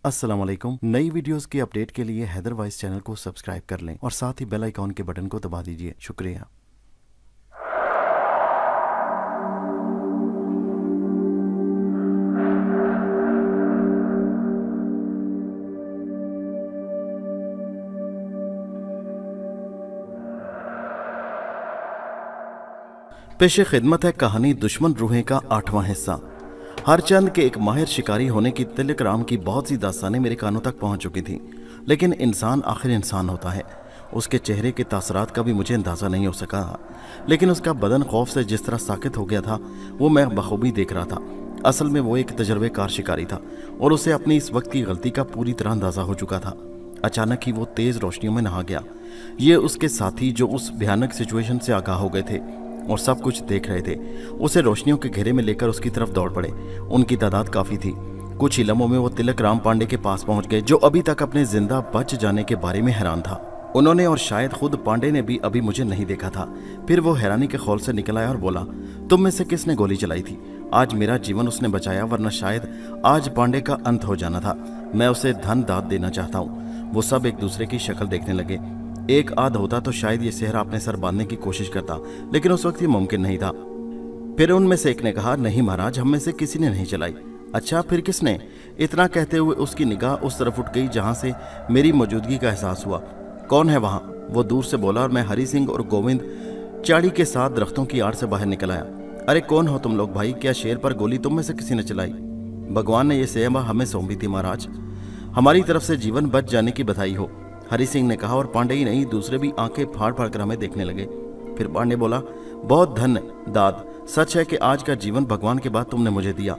अस्सलाम वालेकुम। नई वीडियोस की अपडेट के लिए हैदर वॉइस चैनल को सब्सक्राइब कर लें और साथ ही बेल आइकॉन के बटन को दबा दीजिए। शुक्रिया। पेशे खिदमत है कहानी दुश्मन रूहें का 8वां हिस्सा। हरचंद के एक माहिर शिकारी होने की तिलक राम की बहुत सी दास्तानें मेरे कानों तक पहुंच चुकी थी, लेकिन इंसान आखिर इंसान होता है। उसके चेहरे के तासरात का भी मुझे अंदाज़ा नहीं हो सका, लेकिन उसका बदन खौफ से जिस तरह साकित हो गया था वो मैं बखूबी देख रहा था। असल में वो एक तजर्बेकार शिकारी था और उसे अपनी इस वक्त की गलती का पूरी तरह अंदाज़ा हो चुका था। अचानक ही वो तेज़ रोशनियों में नहा गया। ये उसके साथी जो उस भयानक सिचुएशन से आगाह हो गए थे और सब कुछ देख रहे थे, उसे रोशनियों के घेरे में लेकर उसकी तरफ दौड़ पड़े। उनकी तादाद काफ़ी थी। कुछ ही लम्हों में वो तिलक राम पांडे के पास पहुंच गए, जो अभी तक अपने जिंदा बच जाने के बारे में हैरान था। उन्होंने और शायद खुद पांडे ने भी अभी मुझे नहीं देखा था। फिर वो हैरानी के खौल से निकल आया और बोला, तुम में से किसने गोली चलाई थी? आज मेरा जीवन उसने बचाया, वरना शायद आज पांडे का अंत हो जाना था। मैं उसे धन दाद देना चाहता हूँ। वो सब एक दूसरे की शक्ल देखने लगे। एक आध होता तो शायद ये सेहरा अपने सर बांधने की कोशिश करता, लेकिन उस वक्त ये मुमकिन नहीं था। फिर उनमें से एक ने कहा, नहीं महाराज, हम में से किसी ने नहीं चलाई। अच्छा, फिर किसने? इतना कहते हुए उसकी निगाह उस तरफ उठ गई जहां से मेरी मौजूदगी का एहसास हुआ। कौन है वहां? वो दूर से बोला और मैं हरी सिंह और गोविंद चाड़ी के साथ दरख्तों की आड़ से बाहर निकल आया। अरे कौन हो तुम लोग भाई? क्या शेर पर गोली तुम में से किसी ने चलाई? भगवान ने यह सेवा हमें सौंपी थी महाराज। हमारी तरफ से जीवन बच जाने की बधाई हो, हरी सिंह ने कहा। और पांडे ही नहीं, दूसरे भी आंखें फाड़ फाड़ कर हमें देखने लगे। फिर पांडे बोला, बहुत धन्य दाद। सच है कि आज का जीवन भगवान के बाद तुमने मुझे दिया,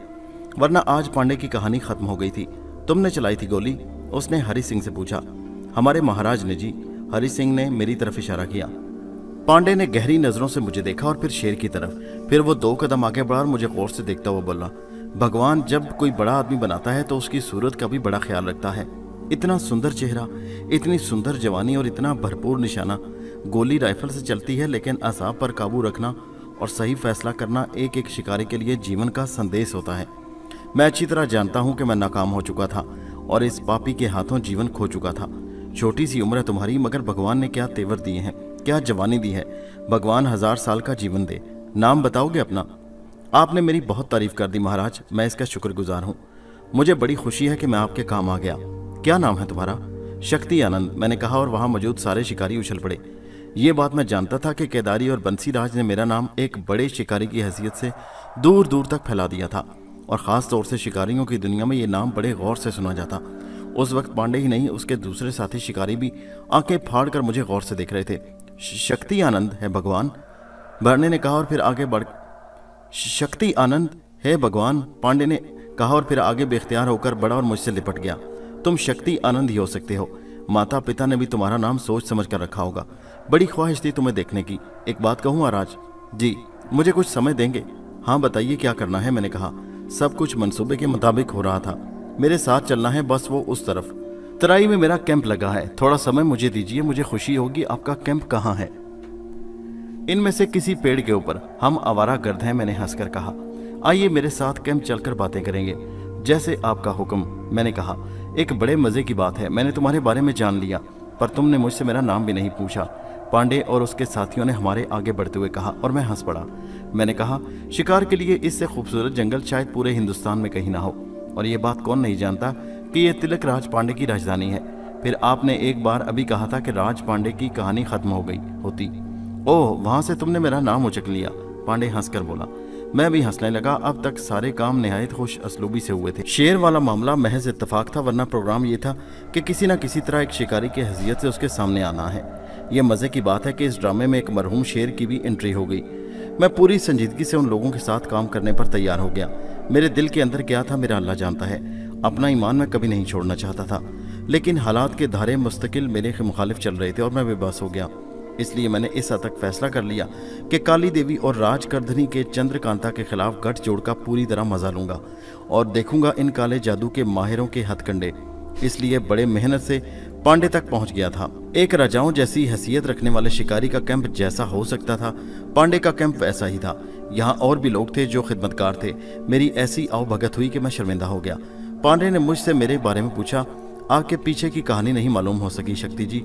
वरना आज पांडे की कहानी खत्म हो गई थी। तुमने चलाई थी गोली? उसने हरी सिंह से पूछा। हमारे महाराज ने जी। हरी सिंह ने मेरी तरफ इशारा किया। पांडे ने गहरी नजरों से मुझे देखा और फिर शेर की तरफ। फिर वो 2 कदम आगे बढ़ा और मुझे गौर से देखता हुआ बोला, भगवान जब कोई बड़ा आदमी बनाता है तो उसकी सूरत का भी बड़ा ख्याल रखता है। इतना सुंदर चेहरा, इतनी सुंदर जवानी और इतना भरपूर निशाना। गोली राइफल से चलती है, लेकिन असाब पर काबू रखना और सही फैसला करना एक एक शिकारी के लिए जीवन का संदेश होता है। मैं अच्छी तरह जानता हूं कि मैं नाकाम हो चुका था और इस पापी के हाथों जीवन खो चुका था। छोटी सी उम्र है तुम्हारी, मगर भगवान ने क्या तेवर दिए हैं, क्या जवानी दी है। भगवान 1000 साल का जीवन दे। नाम बताओगे अपना? आपने मेरी बहुत तारीफ कर दी महाराज, मैं इसका शुक्रगुजार हूँ। मुझे बड़ी खुशी है कि मैं आपके काम आ गया। क्या नाम है तुम्हारा? शक्ति आनंद, मैंने कहा और वहां मौजूद सारे शिकारी उछल पड़े। ये बात मैं जानता था कि केदारी और बंसीराज ने मेरा नाम एक बड़े शिकारी की हैसियत से दूर दूर तक फैला दिया था, और ख़ास तौर से शिकारियों की दुनिया में ये नाम बड़े गौर से सुना जाता। उस वक्त पांडे ही नहीं, उसके दूसरे साथी शिकारी भी आंखें फाड़ कर मुझे गौर से देख रहे थे। शक्ति आनंद है भगवान, भरने ने कहा और फिर आगे बढ़ शक्ति आनंद है भगवान, पांडे ने कहा और फिर आगे बेख्तियार होकर बढ़ा और मुझसे लिपट गया। तुम शक्ति आनंद ही हो सकते हो। माता पिता ने भी तुम्हारा नाम सोच समझ कर रखा होगा। बड़ी ख्वाहिश थी तुम्हें देखने की। एक बात कहूँ महाराज? जी। मुझे कुछ समय देंगे? हाँ बताइए क्या करना है, मैंने कहा। सब कुछ मंसूबे के मुताबिक हो रहा था। मेरे साथ चलना है, बस वो उस तरफ तराई में मेरा कैंप लगा है। थोड़ा समय मुझे दीजिए, मुझे खुशी होगी। आपका कैंप कहाँ है? इनमें से किसी पेड़ के ऊपर। हम आवारा गर्द हैं, मैंने हंसकर कहा। आइए मेरे साथ कैंप चलकर बातें करेंगे। जैसे आपका हुक्म, मैंने कहा। एक बड़े मजे की बात है, मैंने तुम्हारे बारे में जान लिया, पर तुमने मुझसे मेरा नाम भी नहीं पूछा। पांडे और उसके साथियों ने हमारे आगे बढ़ते हुए कहा और मैं हंस पड़ा। मैंने कहा, शिकार के लिए इससे खूबसूरत जंगल शायद पूरे हिंदुस्तान में कहीं ना हो, और ये बात कौन नहीं जानता कि ये तिलक राज पांडे की राजधानी है। फिर आपने एक बार अभी कहा था कि राज पांडे की कहानी खत्म हो गई होती। ओह, वहां से तुमने मेरा नाम उचक लिया, पांडे हंसकर बोला। मैं भी हंसने लगा। अब तक सारे काम निहायत खुश असलूबी से हुए थे। शेर वाला मामला महज इत्तफाक था, वरना प्रोग्राम ये था कि किसी न किसी तरह एक शिकारी की हैसियत से उसके सामने आना है। यह मज़े की बात है कि इस ड्रामे में एक मरहूम शेर की भी एंट्री हो गई। मैं पूरी संजीदगी से उन लोगों के साथ काम करने पर तैयार हो गया। मेरे दिल के अंदर क्या था मेरा अल्लाह जानता है। अपना ईमान मैं कभी नहीं छोड़ना चाहता था, लेकिन हालात के धारे मुस्तकिल मेरे मुखालिफ चल रहे थे और मैं बेबस हो गया। इसलिए मैंने इस हद तक फैसला कर लिया कि काली देवी और राजकर्धनी के चंद्रकांता के खिलाफ गठजोड़ का पूरी तरह मजा लूंगा और देखूंगा इन काले जादू के माहिरों के हथकंडे। इसलिए बड़े मेहनत से पांडे तक पहुंच गया था। एक राजाओं जैसी हैसियत रखने वाले शिकारी का कैंप जैसा हो सकता था, पांडे का कैंप वैसा ही था। यहाँ और भी लोग थे जो खिदमतकार थे। मेरी ऐसी आवभगत हुई कि मैं शर्मिंदा हो गया। पांडे ने मुझसे मेरे बारे में पूछा। आगे पीछे की कहानी नहीं मालूम हो सकी शक्ति जी।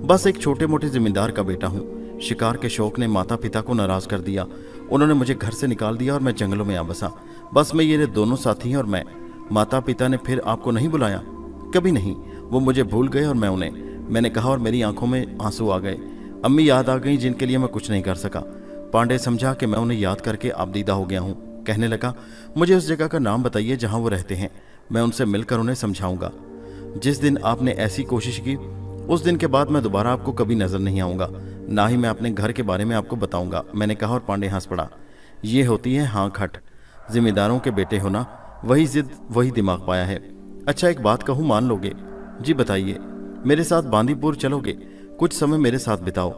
बस एक छोटे मोटे जिम्मेदार का बेटा हूँ। शिकार के शौक ने माता पिता को नाराज कर दिया। उन्होंने मुझे घर से निकाल दिया और मैं जंगलों में आ बसा। बस मैं ये दोनों साथी हैं और मैं। माता पिता ने फिर आपको नहीं बुलाया? कभी नहीं, वो मुझे भूल गए और मैं उन्हें। मैंने कहा और मेरी आंखों में आंसू आ गए। अम्मी याद आ गई जिनके लिए मैं कुछ नहीं कर सका। पांडे समझा कि मैं उन्हें याद करके आबदीदा हो गया हूँ। कहने लगा, मुझे उस जगह का नाम बताइए जहाँ वो रहते हैं, मैं उनसे मिलकर उन्हें समझाऊंगा। जिस दिन आपने ऐसी कोशिश की उस दिन के बाद मैं दोबारा आपको कभी नजर नहीं आऊंगा, ना ही मैं अपने घर के बारे में आपको बताऊंगा, मैंने कहा और पांडे हंस पड़ा। ये होती है हाँ खट, जिम्मेदारों के बेटे होना, वही जिद वही दिमाग पाया है। अच्छा एक बात कहूँ, मान लोगे? जी बताइए। मेरे साथ बांदीपुर चलोगे? कुछ समय मेरे साथ बिताओ।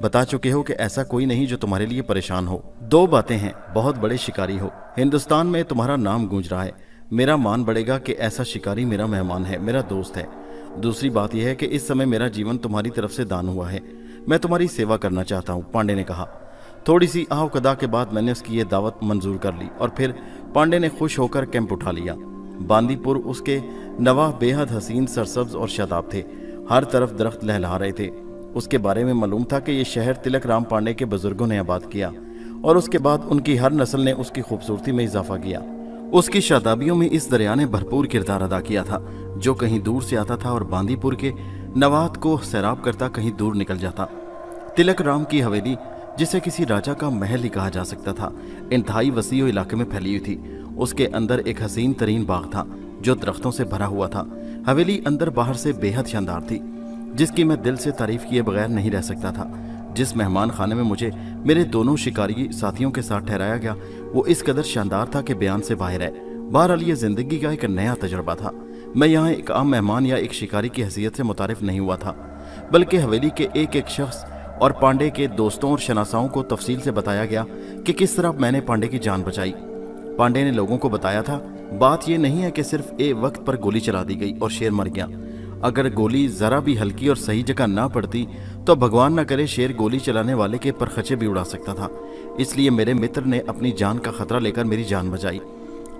बता चुके हो कि ऐसा कोई नहीं जो तुम्हारे लिए परेशान हो। दो बातें हैं, बहुत बड़े शिकारी हो, हिंदुस्तान में तुम्हारा नाम गूंज रहा है। मेरा मान बढ़ेगा कि ऐसा शिकारी मेरा मेहमान है, मेरा दोस्त है। दूसरी बात यह है कि इस समय मेरा जीवन तुम्हारी तरफ से दान हुआ है, मैं तुम्हारी सेवा करना चाहता हूँ, पांडे ने कहा। थोड़ी सी आव कदा के बाद मैंने उसकी ये दावत मंजूर कर ली और फिर पांडे ने खुश होकर कैंप उठा लिया। बांदीपुर उसके नवाह बेहद हसीन, सरसब्ज और शादाब थे। हर तरफ दरख्त लहलहा रहे थे। उसके बारे में मालूम था कि यह शहर तिलक राम पांडे के बुजुर्गों ने आबाद किया और उसके बाद उनकी हर नस्ल ने उसकी खूबसूरती में इजाफा किया। उसकी शादाबियों में इस दरिया ने भरपूर किरदार अदा किया था, जो कहीं दूर से आता था और बांदीपुर के नवात को सैराब करता कहीं दूर निकल जाता। तिलक राम की हवेली, जिसे किसी राजा का महल ही कहा जा सकता था, इंतहाई वसी इलाके में फैली हुई थी। उसके अंदर एक हसीन तरीन बाग था जो दरख्तों से भरा हुआ था। हवेली अंदर बाहर से बेहद शानदार थी, जिसकी मैं दिल से तारीफ किए बगैर नहीं रह सकता था। जिस मेहमान खाने में मुझे मेरे दोनों शिकारी साथियों के साथ ठहराया गया वो इस कदर शानदार था कि बयान से बाहर है। बहरहाल ये जिंदगी का एक नया तजुर्बा था। मैं यहाँ एक आम मेहमान या एक शिकारी की हैसियत से मुतारिफ नहीं हुआ था, बल्कि हवेली के एक एक शख्स और पांडे के दोस्तों और शनासाओं को तफसील से बताया गया कि किस तरह मैंने पांडे की जान बचाई। पांडे ने लोगों को बताया था, बात यह नहीं है कि सिर्फ एक वक्त पर गोली चला दी गई और शेर मर गया। अगर गोली जरा भी हल्की और सही जगह ना पड़ती तो भगवान न करे शेर गोली चलाने वाले के परखचे भी उड़ा सकता था। इसलिए मेरे मित्र ने अपनी जान का खतरा लेकर मेरी जान बचाई।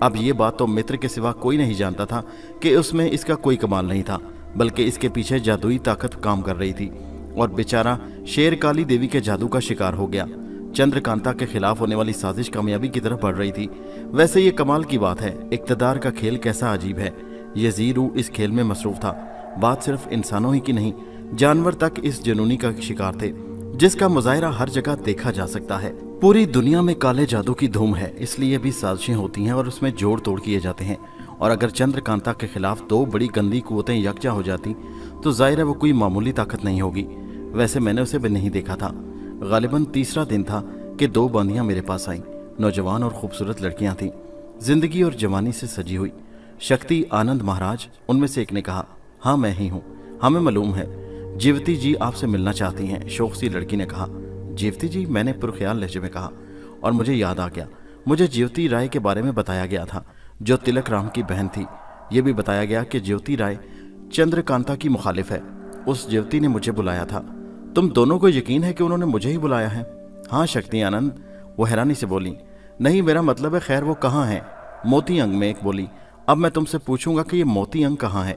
अब ये बात तो मित्र के सिवा कोई नहीं जानता था कि उसमें इसका कोई कमाल नहीं था, बल्कि इसके पीछे जादुई ताकत काम कर रही थी और बेचारा शेर काली देवी के जादू का शिकार हो गया। चंद्रकांता के खिलाफ होने वाली साजिश कामयाबी की तरफ बढ़ रही थी। वैसे ये कमाल की बात है, इक़्तिदार का खेल कैसा अजीब है। यज़ीरू इस खेल में मसरूफ था। बात सिर्फ इंसानों ही की नहीं, जानवर तक इस जुनूनी का शिकार थे, जिसका मुजाहिरा हर जगह देखा जा सकता है। पूरी दुनिया में काले जादू की धूम है, इसलिए भी साजिशें होती हैं और उसमें जोड़ तोड़ किए जाते हैं। और अगर चंद्रकांता के खिलाफ दो बड़ी गंदी कुव्वतें यकजा हो जाती तो जाहिर है वो कोई मामूली ताकत नहीं होगी। वैसे मैंने उसे भी नहीं देखा था। गालिबन तीसरा दिन था कि दो बांदियां मेरे पास आईं। नौजवान और खूबसूरत लड़कियां थीं, जिंदगी और जवानी से सजी हुई। शक्ति, आनंद, महाराज, उनमें से एक ने कहा, हाँ मैं ही हूँ, हमें मालूम है, जीवती जी आपसे मिलना चाहती हैं। शौक सी लड़की ने कहा। जीवती जी, मैंने पुरख्याल लहजे में कहा और मुझे याद आ गया, मुझे जीवती राय के बारे में बताया गया था जो तिलक राम की बहन थी। यह भी बताया गया कि जीवती राय चंद्रकांता की मुखालिफ है। उस जीवती ने मुझे बुलाया था। तुम दोनों को यकीन है कि उन्होंने मुझे ही बुलाया है? हाँ शक्ति, आनंद, वो हैरानी से बोली। नहीं, मेरा मतलब है, खैर वो कहाँ है? मोती अंग में, एक बोली। अब मैं तुमसे पूछूंगा कि ये मोती अंग कहाँ है?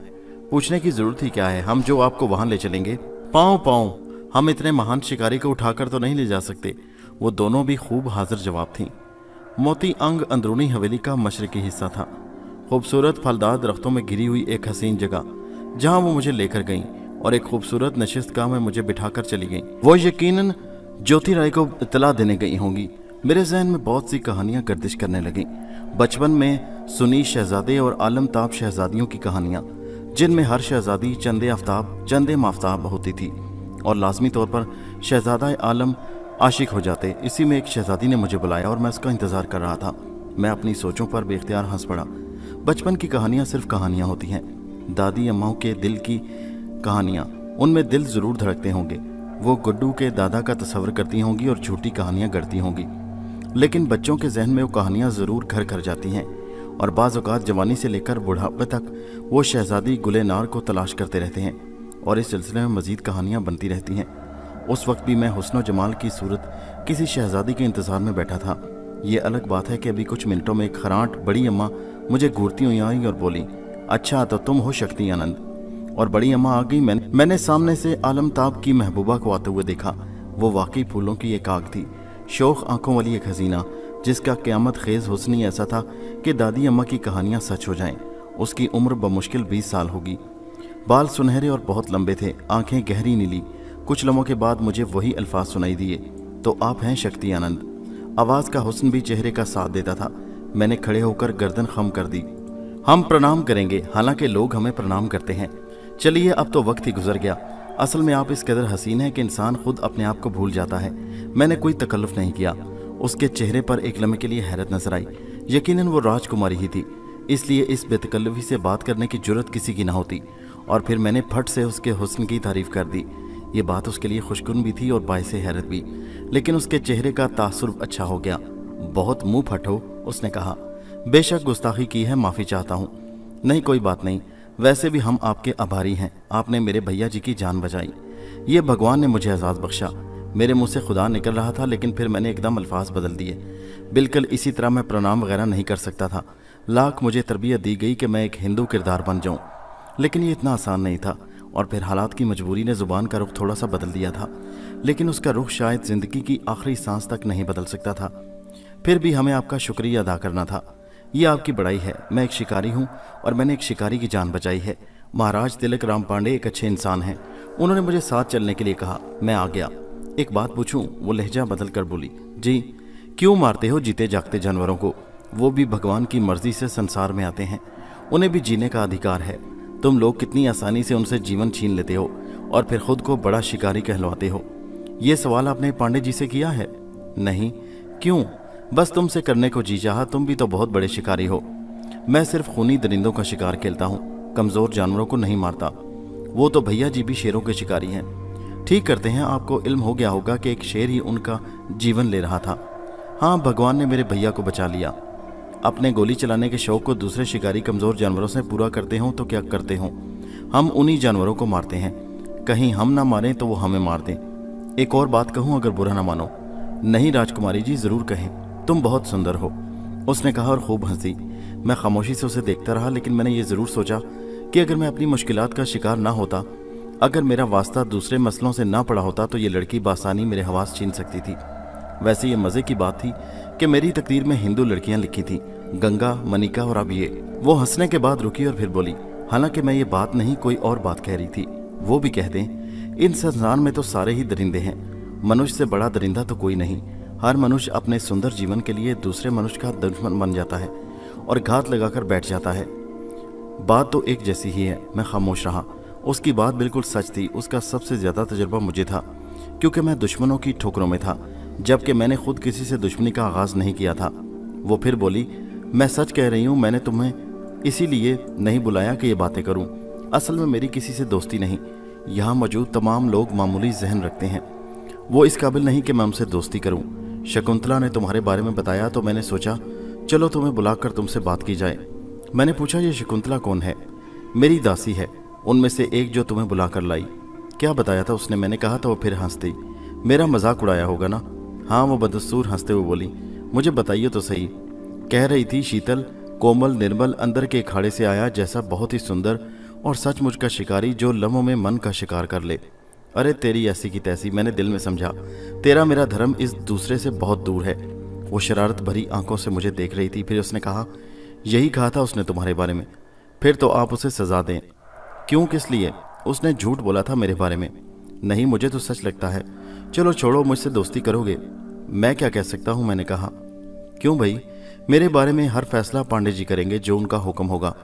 पूछने की जरूरत ही क्या है, हम जो आपको वहां ले चलेंगे। पाँव पाँव, हम इतने महान शिकारी को उठाकर तो नहीं ले जा सकते। वो दोनों भी खूब हाजिर जवाब थीं। मोती अंग अंदरूनी हवेली का मशरकी हिस्सा था, खूबसूरत फलदार दरख्तों में घिरी हुई एक हसीन जगह जहां वो मुझे लेकर गईं और एक खूबसूरत नशिस्तगाह में मुझे बिठाकर चली गईं। वो यकीनन ज्योति राय को इत्तला देने गई होंगी। मेरे जहन में बहुत सी कहानियां गर्दिश करने लगीं। बचपन में सुनी शहजादे और आलमताब शहजादियों की कहानियां, जिनमें हर शहजादी चंदे माफ्ताब होती थी और लाजमी तौर पर शहजादा आलम आशिक हो जाते। इसी में एक शहजादी ने मुझे बुलाया और मैं उसका इंतजार कर रहा था। मैं अपनी सोचों पर बेख्तियार हंस पड़ा। बचपन की कहानियां सिर्फ कहानियां होती हैं। दादी अम्माओं के दिल की कहानियां, उनमें दिल जरूर धड़कते होंगे। वो गुड्डू के दादा का तस्वर करती होंगी और झूठी कहानियां गढ़ती होंगी, लेकिन बच्चों के जहन में वो कहानियां जरूर घर कर जाती हैं और बाज़ औक़ात जवानी से लेकर बुढ़ापे तक वो शहजादी गुलेनार को तलाश करते रहते हैं और इस सिलसिले में मज़ीद कहानियां बनती रहती हैं। उस वक्त भी मैं हुस्न जमाल की सूरत किसी शहजादी के इंतज़ार में बैठा था। ये अलग बात है कि अभी कुछ मिनटों में एक खरांट बड़ी अम्मा मुझे घूरती हुई आई और बोली, अच्छा तो तुम हो शक्ति आनंद। और बड़ी अम्मा आ गई। मैंने सामने से आलमताब की महबूबा को आते हुए देखा। वो वाकई फूलों की एक आग थी, शोख आंखों वाली एक हसीना, जिसका क़यामत खेज हुस्न ऐसा था कि दादी अम्मा की कहानियां सच हो जाएं। उसकी उम्र बमुश्किल 20 साल होगी। बाल सुनहरे और बहुत लंबे थे, आंखें गहरी नीली। कुछ लम्हों के बाद मुझे वही अल्फाज सुनाई दिए, तो आप हैं शक्ति आनंद। आवाज़ का हुस्न भी चेहरे का साथ देता था। मैंने खड़े होकर गर्दन खम कर दी। हम प्रणाम करेंगे, हालांकि लोग हमें प्रणाम करते हैं। चलिए अब तो वक्त ही गुजर गया। असल में आप इस कदर हसीन हैं कि इंसान खुद अपने आप को भूल जाता है। मैंने कोई तकल्लुफ़ नहीं किया। उसके चेहरे पर एक लम्हे के लिए हैरत नजर आई। यकीनन वो राजकुमारी ही थी, इसलिए इस बेतकल्लुफ़ी से बात करने की जुर्रत किसी की ना होती। और फिर मैंने फट से उसके हुस्न की तारीफ़ कर दी। ये बात उसके लिए खुशकुन भी थी और बाइसे हैरत भी, लेकिन उसके चेहरे का तासुर अच्छा हो गया। बहुत मुंह फट हो, उसने कहा। बेशक गुस्ताखी की है, माफ़ी चाहता हूँ। नहीं कोई बात नहीं, वैसे भी हम आपके आभारी हैं। आपने मेरे भैया जी की जान बचाई। ये भगवान ने मुझे एजाज़ बख्शा। मेरे मुंह से खुदा निकल रहा था, लेकिन फिर मैंने एकदम अल्फाज बदल दिए। बिल्कुल इसी तरह मैं प्रणाम वगैरह नहीं कर सकता था। लाख मुझे तरबियत दी गई कि मैं एक हिंदू किरदार बन जाऊँ, लेकिन ये इतना आसान नहीं था। और फिर हालात की मजबूरी ने ज़ुबान का रुख थोड़ा सा बदल दिया था, लेकिन उसका रुख शायद ज़िंदगी की आखिरी सांस तक नहीं बदल सकता था। फिर भी हमें आपका शुक्रिया अदा करना था। ये आपकी बड़ाई है। मैं एक शिकारी हूँ और मैंने एक शिकारी की जान बचाई है। महाराज तिलक राम पांडे एक अच्छे इंसान हैं। उन्होंने मुझे साथ चलने के लिए कहा। मैं आ गया। एक बात पूछूं? वो लहजा बदल कर बोली। जी। क्यों मारते हो जीते जागते जानवरों को? वो भी भगवान की मर्जी से संसार में आते हैं, उन्हें भी जीने का अधिकार है। तुम लोग कितनी आसानी से उनसे जीवन छीन लेते हो और फिर खुद को बड़ा शिकारी कहलवाते हो। ये सवाल आपने पांडे जी से किया है? नहीं। क्यों? बस तुमसे करने को जी चाहा। तुम भी तो बहुत बड़े शिकारी हो। मैं सिर्फ खूनी दरिंदों का शिकार खेलता हूँ, कमज़ोर जानवरों को नहीं मारता। वो तो भैया जी भी शेरों के शिकारी हैं। ठीक करते हैं। आपको इल्म हो गया होगा कि एक शेर ही उनका जीवन ले रहा था। हाँ, भगवान ने मेरे भैया को बचा लिया। अपने गोली चलाने के शौक़ को दूसरे शिकारी कमज़ोर जानवरों से पूरा करते हों तो क्या करते हों, हम उन्हीं जानवरों को मारते हैं। कहीं हम ना मारें तो वो हमें मार दें। एक और बात कहूँ, अगर बुरा ना मानो। नहीं राजकुमारी जी, ज़रूर कहें। तुम बहुत सुंदर हो, उसने कहा और खूब हंसी। मैं खामोशी से उसे देखता रहा, लेकिन मैंने ये ज़रूर सोचा कि अगर मैं अपनी मुश्किलात का शिकार ना होता, अगर मेरा वास्ता दूसरे मसलों से ना पड़ा होता, तो ये लड़की बासानी मेरे हवास छीन सकती थी। वैसे ये मज़े की बात थी कि मेरी तकदीर में हिंदू लड़कियां लिखी थी, गंगा, मनिका और अब ये। वो हंसने के बाद रुकी और फिर बोली, हालांकि मैं ये बात नहीं, कोई और बात कह रही थी। वो भी कह दें, इन संसार में तो सारे ही दरिंदे हैं। मनुष्य से बड़ा दरिंदा तो कोई नहीं। हर मनुष्य अपने सुंदर जीवन के लिए दूसरे मनुष्य का दुश्मन बन जाता है और घात लगाकर बैठ जाता है। बात तो एक जैसी ही है। मैं खामोश रहा। उसकी बात बिल्कुल सच थी। उसका सबसे ज़्यादा तजुर्बा मुझे था, क्योंकि मैं दुश्मनों की ठोकरों में था, जबकि मैंने खुद किसी से दुश्मनी का आगाज़ नहीं किया था। वो फिर बोली, मैं सच कह रही हूँ। मैंने तुम्हें इसीलिए नहीं बुलाया कि ये बातें करूँ। असल में मेरी किसी से दोस्ती नहीं। यहाँ मौजूद तमाम लोग मामूली जहन रखते हैं। वो इस काबिल नहीं कि मैं उनसे दोस्ती करूँ। शकुंतला ने तुम्हारे बारे में बताया तो मैंने सोचा चलो तुम्हें बुलाकर तुमसे बात की जाए। मैंने पूछा, ये शकुंतला कौन है? मेरी दासी है, उनमें से एक जो तुम्हें बुलाकर लाई। क्या बताया था उसने? मैंने कहा तो वो फिर हंस दी। मेरा मजाक उड़ाया होगा ना? हाँ, वो बदस्तूर हंसते हुए बोली, मुझे बताइए तो सही। कह रही थी, शीतल, कोमल, निर्मल, अंदर के अखाड़े से आया, जैसा बहुत ही सुंदर और सचमुच का शिकारी, जो लम्हों में मन का शिकार कर ले। अरे तेरी ऐसी की तैसी। मैंने दिल में समझा, तेरा मेरा धर्म इस दूसरे से बहुत दूर है। वो शरारत भरी आंखों से मुझे देख रही थी। फिर उसने कहा, यही कहा था उसने तुम्हारे बारे में? फिर तो आप उसे सजा दें। क्यों, किस लिए? उसने झूठ बोला था मेरे बारे में। नहीं, मुझे तो सच लगता है। चलो छोड़ो, मुझसे दोस्ती करोगे? मैं क्या कह सकता हूँ, मैंने कहा। क्यों भाई? मेरे बारे में हर फैसला पांडे जी करेंगे, जो उनका हुक्म होगा।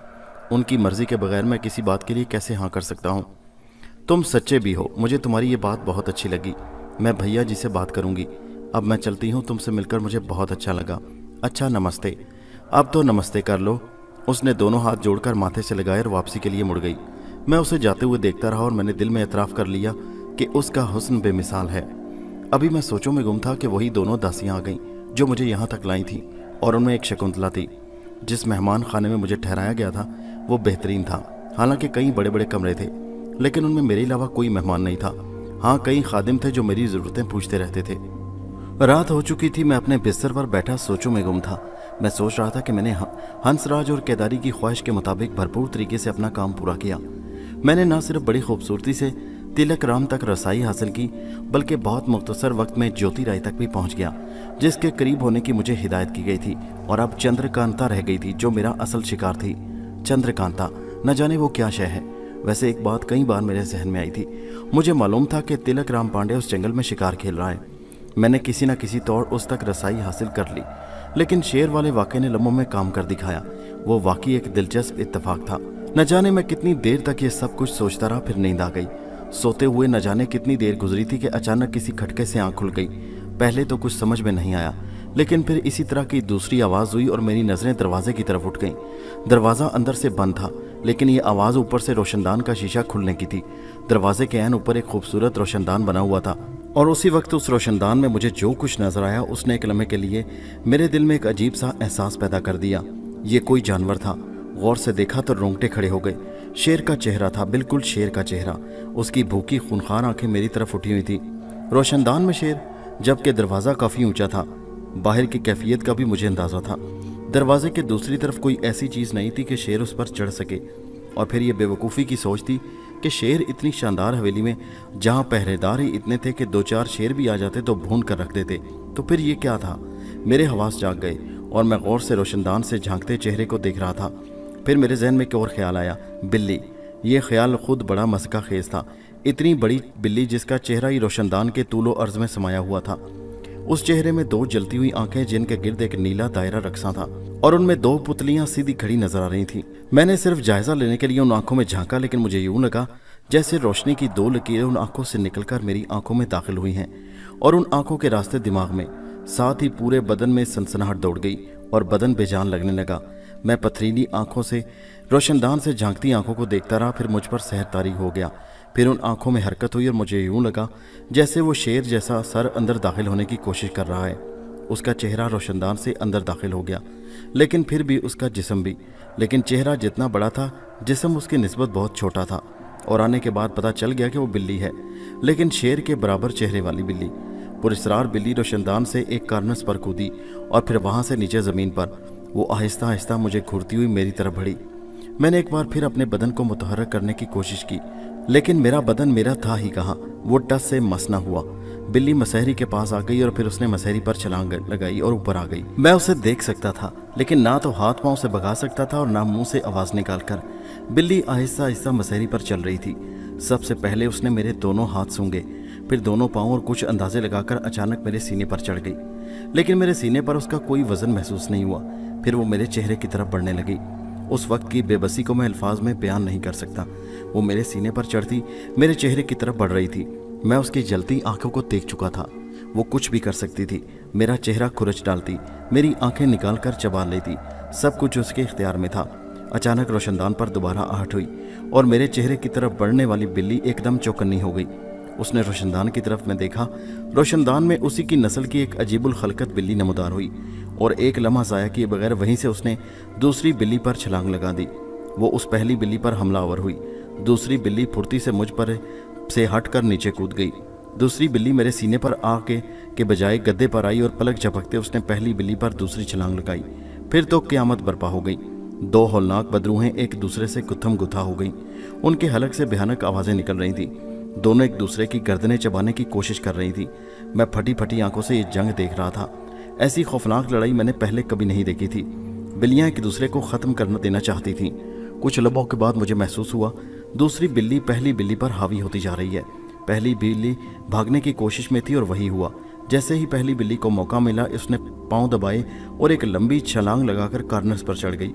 उनकी मर्जी के बगैर मैं किसी बात के लिए कैसे हाँ कर सकता हूँ? तुम सच्चे भी हो। मुझे तुम्हारी ये बात बहुत अच्छी लगी। मैं भैया जी से बात करूँगी। अब मैं चलती हूँ। तुमसे मिलकर मुझे बहुत अच्छा लगा। अच्छा, नमस्ते। अब तो नमस्ते कर लो। उसने दोनों हाथ जोड़कर माथे से लगाए और वापसी के लिए मुड़ गई। मैं उसे जाते हुए देखता रहा और मैंने दिल में एतराफ़ कर लिया कि उसका हुस्न बेमिसाल है। अभी मैं सोचों में गुम था कि वही दोनों दासियाँ आ गईं जो मुझे यहाँ तक लाई थीं, और उनमें एक शकुंतला थी। जिस मेहमान खाने में मुझे ठहराया गया था वो बेहतरीन था। हालांकि कई बड़े बड़े कमरे थे, लेकिन उनमें मेरे अलावा कोई मेहमान नहीं था। हाँ, कई खादिम थे जो मेरी ज़रूरतें पूछते रहते थे। रात हो चुकी थी। मैं अपने बिस्तर पर बैठा सोचों में गुम था। मैं सोच रहा था कि मैंने हंसराज और केदारी की ख्वाहिश के मुताबिक भरपूर तरीके से अपना काम पूरा किया। मैंने न सिर्फ बड़ी खूबसूरती से तिलक राम तक रसाई हासिल की, बल्कि बहुत मुख्तसर वक्त में ज्योति राय तक भी पहुंच गया, जिसके करीब होने की मुझे हिदायत की गई थी। और अब चंद्रकांता रह गई थी, जो मेरा असल शिकार थी। चंद्रकांता, न जाने वो क्या शय है। वैसे एक बात कई बार मेरे जहन में आई थी। मुझे मालूम था कि तिलक राम पांडे उस जंगल में शिकार खेल रहा है। मैंने किसी न किसी तौर उस तक रसाई हासिल कर ली, लेकिन शेर वाले वाक़े ने लम्हों में काम कर दिखाया। वो वाकई एक दिलचस्प इत्तेफाक था। न जाने मैं कितनी देर तक ये सब कुछ सोचता रहा, फिर नींद आ गई। सोते हुए न जाने कितनी देर गुजरी थी कि अचानक किसी खटके से आंख खुल गई। पहले तो कुछ समझ में नहीं आया, लेकिन फिर इसी तरह की दूसरी आवाज़ हुई और मेरी नज़रें दरवाजे की तरफ उठ गईं। दरवाज़ा अंदर से बंद था, लेकिन ये आवाज़ ऊपर से रोशनदान का शीशा खुलने की थी। दरवाजे के ऐन ऊपर एक खूबसूरत रोशनदान बना हुआ था, और उसी वक्त उस रोशनदान में मुझे जो कुछ नजर आया, उसने एक लम्हे के लिए मेरे दिल में एक अजीब सा एहसास पैदा कर दिया। ये कोई जानवर था। गौर से देखा तो रोंगटे खड़े हो गए। शेर का चेहरा था, बिल्कुल शेर का चेहरा। उसकी भूखी खूंखार आंखें मेरी तरफ उठी हुई थी। रोशनदान में शेर, जबकि दरवाज़ा काफ़ी ऊंचा था। बाहर की कैफियत का भी मुझे अंदाज़ा था। दरवाजे के दूसरी तरफ कोई ऐसी चीज़ नहीं थी कि शेर उस पर चढ़ सके। और फिर ये बेवकूफ़ी की सोच थी कि शेर इतनी शानदार हवेली में, जहाँ पहरेदार ही इतने थे कि 2-4 शेर भी आ जाते तो भून कर रख देते। तो फिर ये क्या था? मेरे हवास जाग गए और मैं गौर से रोशनदान से झांकते चेहरे को देख रहा था। फिर मेरे जहन में एक और ख्याल आया, बिल्ली। ये ख्याल खुद बड़ा मसका खेज था। इतनी बड़ी बिल्ली जिसका चेहरा ही रोशनदान के तूलो अर्ज में समाया हुआ था। उस चेहरे में 2 जलती हुई आंखें, जिनके गिर्द एक नीला दायरा रक्सा था, और उनमें 2 पुतलियां सीधी खड़ी नजर आ रही थीं। मैंने सिर्फ जायजा लेने के लिए उन आंखों में झांका, लेकिन मुझे यूं लगा जैसे रोशनी की 2 लकीरें उन आंखों से निकलकर मेरी आंखों में दाखिल हुई हैं, और उन आंखों के रास्ते दिमाग में, साथ ही पूरे बदन में सनसनाहट दौड़ गई और बदन बेजान लगने लगा। मैं पथरीली आंखों से रोशनदान से झांकती आंखों को देखता रहा। फिर मुझ पर सहर तारी हो गया। फिर उन आंखों में हरकत हुई और मुझे यूं लगा जैसे वो शेर जैसा सर अंदर दाखिल होने की कोशिश कर रहा है। उसका चेहरा रोशनदान से अंदर दाखिल हो गया, लेकिन फिर भी उसका जिस्म भी। लेकिन चेहरा जितना बड़ा था, जिस्म उसकी निस्बत बहुत छोटा था। और आने के बाद पता चल गया कि वो बिल्ली है, लेकिन शेर के बराबर चेहरे वाली बिल्ली। पुरस्रार बिल्ली रोशनदान से एक कार्नस पर कूदी और फिर वहाँ से नीचे ज़मीन पर। वो आहिस्ता आहिस्ता मुझे घूरती हुई मेरी तरफ बढ़ी। मैंने एक बार फिर अपने बदन को मुतहर्रिक करने की कोशिश की, लेकिन मेरा बदन मेरा था ही कहाँ। वो टस से मस न हुआ। बिल्ली मसहरी के पास आ गई और फिर उसने मसहरी पर छलांग लगाई और ऊपर आ गई। मैं उसे देख सकता था, लेकिन ना तो हाथ पांव से भगा सकता था और ना मुंह से आवाज़ निकालकर। बिल्ली आहिस्ता आहिस्ता मसहरी पर चल रही थी। सबसे पहले उसने मेरे दोनों हाथ सूंघे, फिर दोनों पाँव और कुछ अंदाजे लगाकर अचानक मेरे सीने पर चढ़ गई, लेकिन मेरे सीने पर उसका कोई वजन महसूस नहीं हुआ। फिर वो मेरे चेहरे की तरफ बढ़ने लगी। उस वक्त की बेबसी को मैं अल्फाज में बयान नहीं कर सकता। वो मेरे सीने पर चढ़ती मेरे चेहरे की तरफ बढ़ रही थी। मैं उसकी जलती आंखों को देख चुका था। वो कुछ भी कर सकती थी। मेरा चेहरा खुरच डालती, मेरी आंखें निकाल कर चबा लेती, सब कुछ उसके इख्तियार में था। अचानक रोशनदान पर दोबारा आहट हुई और मेरे चेहरे की तरफ बढ़ने वाली बिल्ली एकदम चौकन्नी हो गई। उसने रोशनदान की तरफ में देखा। रोशनदान में उसी की नस्ल की एक अजीबुल खलकत बिल्ली नमूदार हुई और एक लम्हा ज़ाया किए बगैर वहीं से उसने दूसरी बिल्ली पर छलांग लगा दी। वो उस पहली बिल्ली पर हमलावर हुई। दूसरी बिल्ली फुर्ती से मुझ पर से हट कर नीचे कूद गई। दूसरी बिल्ली मेरे सीने पर आके के बजाय गद्दे पर आई और पलक झपकते उसने पहली बिल्ली पर दूसरी छलांग लगाई। फिर तो क़यामत बर्पा हो गई। 2 हौलनाक बदरूहें एक दूसरे से गुत्थम गुत्था हो गईं। उनके हलक से भयानक आवाज़ें निकल रही थीं। दोनों एक दूसरे की गर्दनें चबाने की कोशिश कर रही थी। मैं फटी फटी आंखों से ये जंग देख रहा था। ऐसी खौफनाक लड़ाई मैंने पहले कभी नहीं देखी थी। बिल्लियां एक दूसरे को ख़त्म करना देना चाहती थीं। कुछ लम्हों के बाद मुझे महसूस हुआ दूसरी बिल्ली पहली बिल्ली पर हावी होती जा रही है। पहली बिल्ली भागने की कोशिश में थी और वही हुआ। जैसे ही पहली बिल्ली को मौका मिला, उसने पाँव दबाए और एक लंबी छलांग लगाकर कार्नर्स पर चढ़ गई।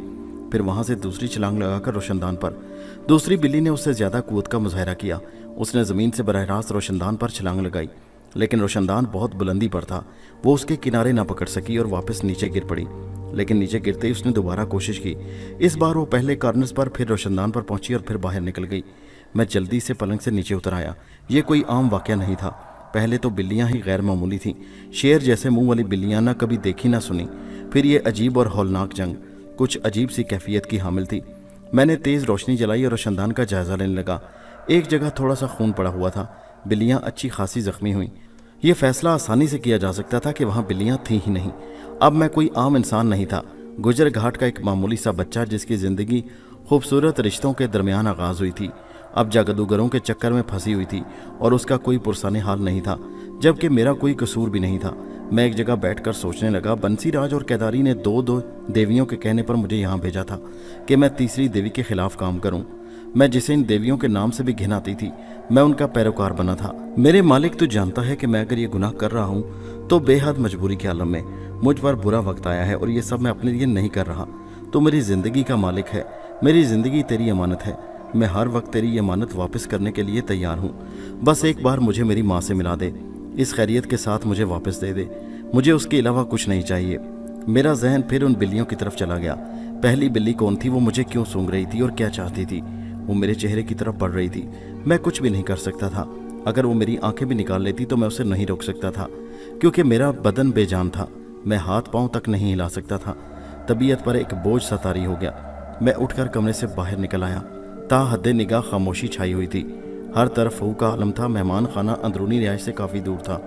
फिर वहाँ से दूसरी छलांग लगाकर रोशनदान पर। दूसरी बिल्ली ने उससे ज़्यादा कुव्वत का मुजाहरा किया। उसने ज़मीन से बरह रास्त रोशनदान पर छलांग लगाई, लेकिन रोशनदान बहुत बुलंदी पर था। वो उसके किनारे ना पकड़ सकी और वापस नीचे गिर पड़ी। लेकिन नीचे गिरते ही उसने दोबारा कोशिश की। इस बार वो पहले कार्नर्स पर, फिर रोशनदान पर पहुंची और फिर बाहर निकल गई। मैं जल्दी से पलंग से नीचे उतर आया। ये कोई आम वाक़या नहीं था। पहले तो बिल्लियां ही गैर मामूली थीं। शेर जैसे मुंह वाली बिल्लियां ना कभी देखी ना सुनी। फिर ये अजीब और हौलनाक जंग कुछ अजीब सी कैफियत की हामिल थी। मैंने तेज़ रोशनी जलाई और रोशनदान का जायज़ा लेने लगा। एक जगह थोड़ा सा खून पड़ा हुआ था। बिल्लियाँ अच्छी खासी ज़ख्मी हुई। ये फैसला आसानी से किया जा सकता था कि वहाँ बिल्लियाँ थीं ही नहीं। अब मैं कोई आम इंसान नहीं था, गुजर घाट का एक मामूली सा बच्चा जिसकी जिंदगी खूबसूरत रिश्तों के दरमियान आगाज हुई थी, अब जादूगरों के चक्कर में फंसी हुई थी और उसका कोई पुरसाने हाल नहीं था, जबकि मेरा कोई कसूर भी नहीं था। मैं एक जगह बैठकर सोचने लगा, बंसीराज और केदारी ने दो देवियों के कहने पर मुझे यहाँ भेजा था कि मैं तीसरी देवी के खिलाफ काम करूँ। मैं जिसे इन देवियों के नाम से भी घिन आती थी, मैं उनका पैरोकार बना था। मेरे मालिक तो जानता है कि मैं अगर ये गुनाह कर रहा हूँ तो बेहद मजबूरी के आलम में मुझ पर बुरा वक्त आया है और ये सब मैं अपने लिए नहीं कर रहा। तो मेरी ज़िंदगी का मालिक है, मेरी ज़िंदगी तेरी अमानत है, मैं हर वक्त तेरी अमानत वापस करने के लिए तैयार हूँ। बस एक बार मुझे मेरी माँ से मिला दे, इस खैरियत के साथ मुझे वापस दे दे, मुझे उसके अलावा कुछ नहीं चाहिए। मेरा जहन फिर उन बिल्लियों की तरफ चला गया। पहली बिल्ली कौन थी, वो मुझे क्यों सूंघ रही थी और क्या चाहती थी? वो मेरे चेहरे की तरफ बढ़ रही थी। मैं कुछ भी नहीं कर सकता था। अगर वो मेरी आंखें भी निकाल लेती तो मैं उसे नहीं रोक सकता था, क्योंकि मेरा बदन बेजान था। मैं हाथ पांव तक नहीं हिला सकता था। तबीयत पर एक बोझ सा तारी हो गया। मैं उठकर कमरे से बाहर निकल आया। ताहद्दे निगाह खामोशी छाई हुई थी। हर तरफ फूह का आलम था। मेहमान खाना अंदरूनी रिहाइश से काफ़ी दूर था।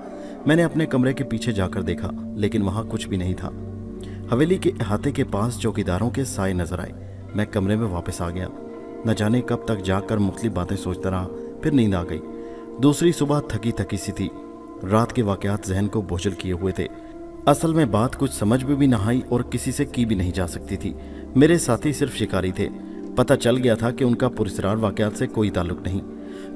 मैंने अपने कमरे के पीछे जाकर देखा, लेकिन वहाँ कुछ भी नहीं था। हवेली के अहाते के पास चौकीदारों के साए नजर आए। मैं कमरे में वापस आ गया। न जाने कब तक जाकर मुख्तलिफ बातें सोचता रहा, फिर नींद आ गई। दूसरी सुबह थकी थकी सी थी। रात के वाकयात जहन को बोझल किए हुए थे। असल में बात कुछ समझ में भी न आई और किसी से की भी नहीं जा सकती थी। मेरे साथी सिर्फ शिकारी थे। पता चल गया था कि उनका पुरस्कार वाकयात से कोई ताल्लुक नहीं।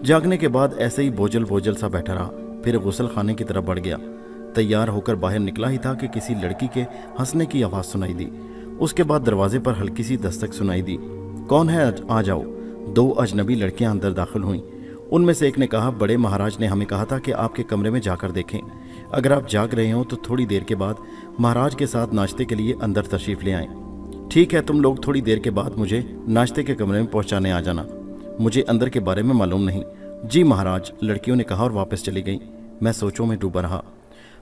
जागने के बाद ऐसे ही बोझल बोझल सा बैठा रहा। फिर गुसल खाने की तरफ बढ़ गया। तैयार होकर बाहर निकला ही था कि किसी लड़की के हंसने की आवाज़ सुनाई दी। उसके बाद दरवाजे पर हल्की सी दस्तक सुनाई दी। कौन है, आ जाओ। दो अजनबी लड़कियां अंदर दाखिल हुईं। उनमें से एक ने कहा, बड़े महाराज ने हमें कहा था कि आपके कमरे में जाकर देखें। अगर आप जाग रहे हो तो थोड़ी देर के बाद महाराज के साथ नाश्ते के लिए अंदर तशरीफ़ ले आएं। ठीक है, तुम लोग थोड़ी देर के बाद मुझे नाश्ते के कमरे में पहुंचाने आ जाना। मुझे अंदर के बारे में मालूम नहीं। जी महाराज, लड़कियों ने कहा और वापस चली गईं। मैं सोचों में डूबा रहा।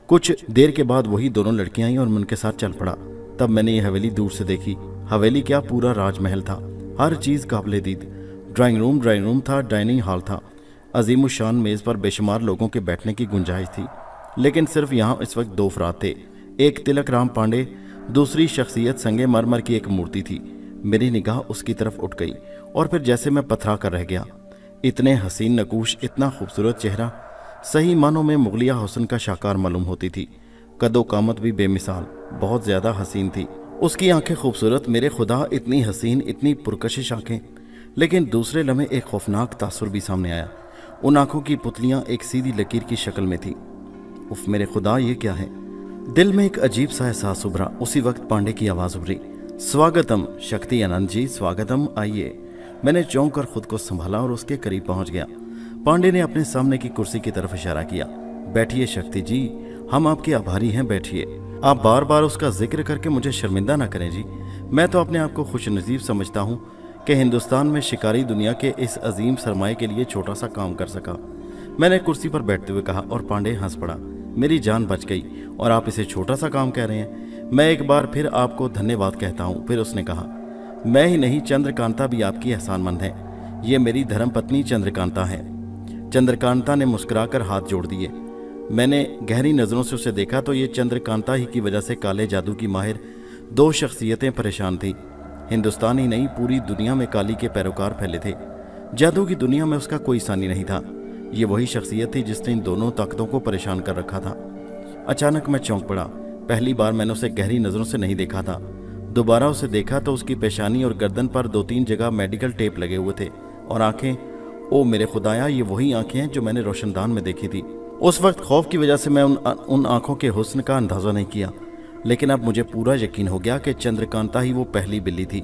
कुछ देर के बाद वही दोनों लड़कियां आईं और मैं उनके साथ चल पड़ा। तब मैंने ये हवेली दूर से देखी। हवेली क्या, पूरा राजमहल था। हर चीज़ काबिल दीद। ड्राइंग रूम था, डाइनिंग हॉल था। अजीमुशान मेज़ पर बेशुमार लोगों के बैठने की गुंजाइश थी, लेकिन सिर्फ यहाँ इस वक्त दो अफराद थे। एक तिलक राम पांडे, दूसरी शख्सियत संगे मरमर की एक मूर्ति थी। मेरी निगाह उसकी तरफ उठ गई और फिर जैसे मैं पथरा कर रह गया। इतने हसीन नकूश, इतना खूबसूरत चेहरा, सही मानों में मुगलिया हुस्न का शाकार मालूम होती थी। कदो कामत भी बेमिसाल, बहुत ज़्यादा हसीन थी। उसकी आंखें खूबसूरत, मेरे खुदा इतनी हसीन, इतनी पुरकशिश आंखें। लेकिन दूसरे लम्हे एक खौफनाक तासुर भी सामने आया। उन आंखों की पुतलियां एक सीधी लकीर की शक्ल में थी। उफ मेरे खुदा, ये क्या है? दिल में एक अजीब सा एहसास उभरा। उसी वक्त पांडे की आवाज़ उभरी, स्वागतम शक्ति आनंद जी, स्वागतम, आइए। मैंने चौंक कर खुद को संभाला और उसके करीब पहुंच गया। पांडे ने अपने सामने की कुर्सी की तरफ इशारा किया। बैठिए शक्ति जी, हम आपके आभारी हैं, बैठिए। आप बार बार उसका जिक्र करके मुझे शर्मिंदा ना करें जी। मैं तो अपने आप को खुशनसीब समझता हूँ कि हिंदुस्तान में शिकारी दुनिया के इस अजीम सरमाए के लिए छोटा सा काम कर सका। मैंने कुर्सी पर बैठते हुए कहा और पांडे हंस पड़ा। मेरी जान बच गई और आप इसे छोटा सा काम कह रहे हैं? मैं एक बार फिर आपको धन्यवाद कहता हूँ। फिर उसने कहा, मैं ही नहीं, चंद्रकांता भी आपकी एहसानमंद है। ये मेरी धर्मपत्नी चंद्रकांता है। चंद्रकांता ने मुस्कुराकर हाथ जोड़ दिए। मैंने गहरी नज़रों से उसे देखा तो ये चंद्रकांता ही की वजह से काले जादू की माहिर दो शख्सियतें परेशान थी। हिंदुस्तान ही नहीं, पूरी दुनिया में काली के पैरोकार फैले थे। जादू की दुनिया में उसका कोई सानी नहीं था। ये वही शख्सियत थी जिसने इन दोनों ताकतों को परेशान कर रखा था। अचानक मैं चौंक पड़ा। पहली बार मैंने उसे गहरी नज़रों से नहीं देखा था। दोबारा उसे देखा तो उसकी पेशानी और गर्दन पर 2-3 जगह मेडिकल टेप लगे हुए थे और आंखें, ओ मेरे खुदाया, ये वही आंखें हैं जो मैंने रोशनदान में देखी थी। उस वक्त खौफ की वजह से मैं उन आंखों के हुस्न का अंदाज़ा नहीं किया, लेकिन अब मुझे पूरा यकीन हो गया कि चंद्रकांता ही वो पहली बिल्ली थी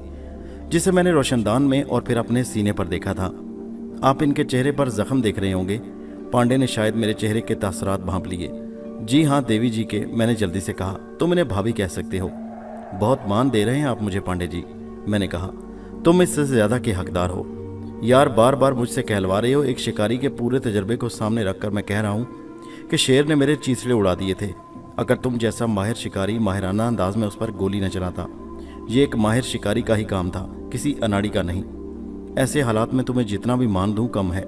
जिसे मैंने रोशनदान में और फिर अपने सीने पर देखा था। आप इनके चेहरे पर जख्म देख रहे होंगे। पांडे ने शायद मेरे चेहरे के तासरात भांप लिए। जी हाँ देवी जी के, मैंने जल्दी से कहा। तुम इन्हें भाभी कह सकते हो। बहुत मान दे रहे हैं आप मुझे पांडे जी, मैंने कहा। तुम इससे ज़्यादा के हकदार हो यार, बार बार मुझसे कहलवा रहे हो। एक शिकारी के पूरे तजर्बे को सामने रखकर मैं कह रहा हूँ कि शेर ने मेरे चीसड़े उड़ा दिए थे। अगर तुम जैसा माहिर शिकारी माहिराना अंदाज में उस पर गोली न चलाता। ये एक माहिर शिकारी का ही काम था, किसी अनाड़ी का नहीं। ऐसे हालात में तुम्हें जितना भी मान दूं कम है।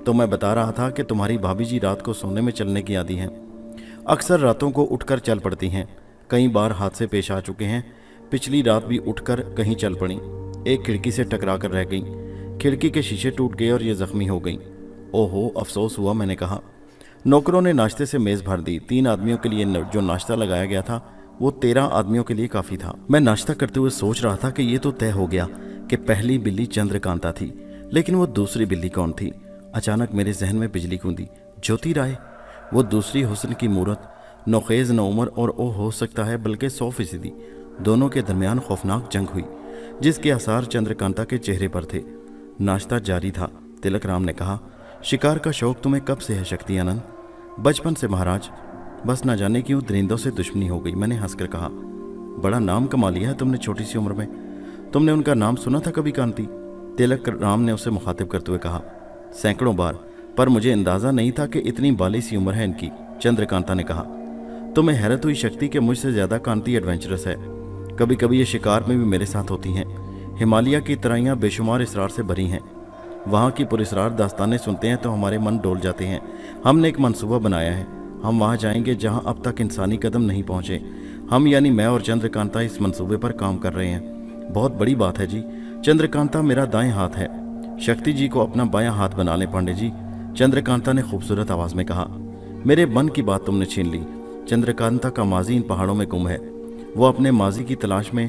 तो मैं बता रहा था कि तुम्हारी भाभी जी रात को सोने में चलने की आदी हैं। अक्सर रातों को उठकर चल पड़ती हैं। कई बार हादसे पेश आ चुके हैं। पिछली रात भी उठकर कहीं चल पड़ी, एक खिड़की से टकरा कर रह गई। खिड़की के शीशे टूट गए और ये जख्मी हो गई। ओहो, अफसोस हुआ, मैंने कहा। नौकरों ने नाश्ते से मेज़ भर दी। 3 आदमियों के लिए जो नाश्ता लगाया गया था वो 13 आदमियों के लिए काफ़ी था। मैं नाश्ता करते हुए सोच रहा था कि ये तो तय हो गया कि पहली बिल्ली चंद्रकांता थी, लेकिन वो दूसरी बिल्ली कौन थी? अचानक मेरे जहन में बिजली कूदी। ज्योति राय, वो दूसरी हुस्न की मूरत, नौखेज़ नौमर और ओ हो सकता है बल्कि 100%। दोनों के दरमियान खौफनाक जंग हुई जिसके आसार चंद्रकांता के चेहरे पर थे। नाश्ता जारी था। तिलक राम ने कहा, शिकार का शौक तुम्हें कब से है शक्ति आनंद? बचपन से महाराज, बस न जाने क्यों दरिंदों से दुश्मनी हो गई, मैंने हंसकर कहा। बड़ा नाम कमा लिया है तुमने छोटी सी उम्र में। तुमने उनका नाम सुना था कभी कांति? तिलक राम ने उसे मुखातिब करते हुए कहा। सैकड़ों बार, पर मुझे अंदाजा नहीं था कि इतनी बाली सी उम्र है इनकी, चंद्रकांता ने कहा। तुम्हें हैरत हुई शक्ति के मुझसे ज्यादा कांति एडवेंचरस है। कभी कभी ये शिकार में भी मेरे साथ होती हैं। हिमालय की तराइयाँ बेशुमार इसरार से भरी हैं। वहाँ की पुरस्रार दास्तानें सुनते हैं तो हमारे मन डोल जाते हैं। हमने एक मंसूबा बनाया है, हम वहाँ जाएंगे जहाँ अब तक इंसानी कदम नहीं पहुँचे। हम यानी मैं और चंद्रकांता इस मंसूबे पर काम कर रहे हैं। बहुत बड़ी बात है जी। चंद्रकांता मेरा दाएं हाथ है, शक्ति जी को अपना बायां हाथ बना ले पांडे जी, चंद्रकांता ने खूबसूरत आवाज में कहा। मेरे मन की बात तुमने छीन ली। चंद्रकांता का माजी इन पहाड़ों में गुम है। वो अपने माजी की तलाश में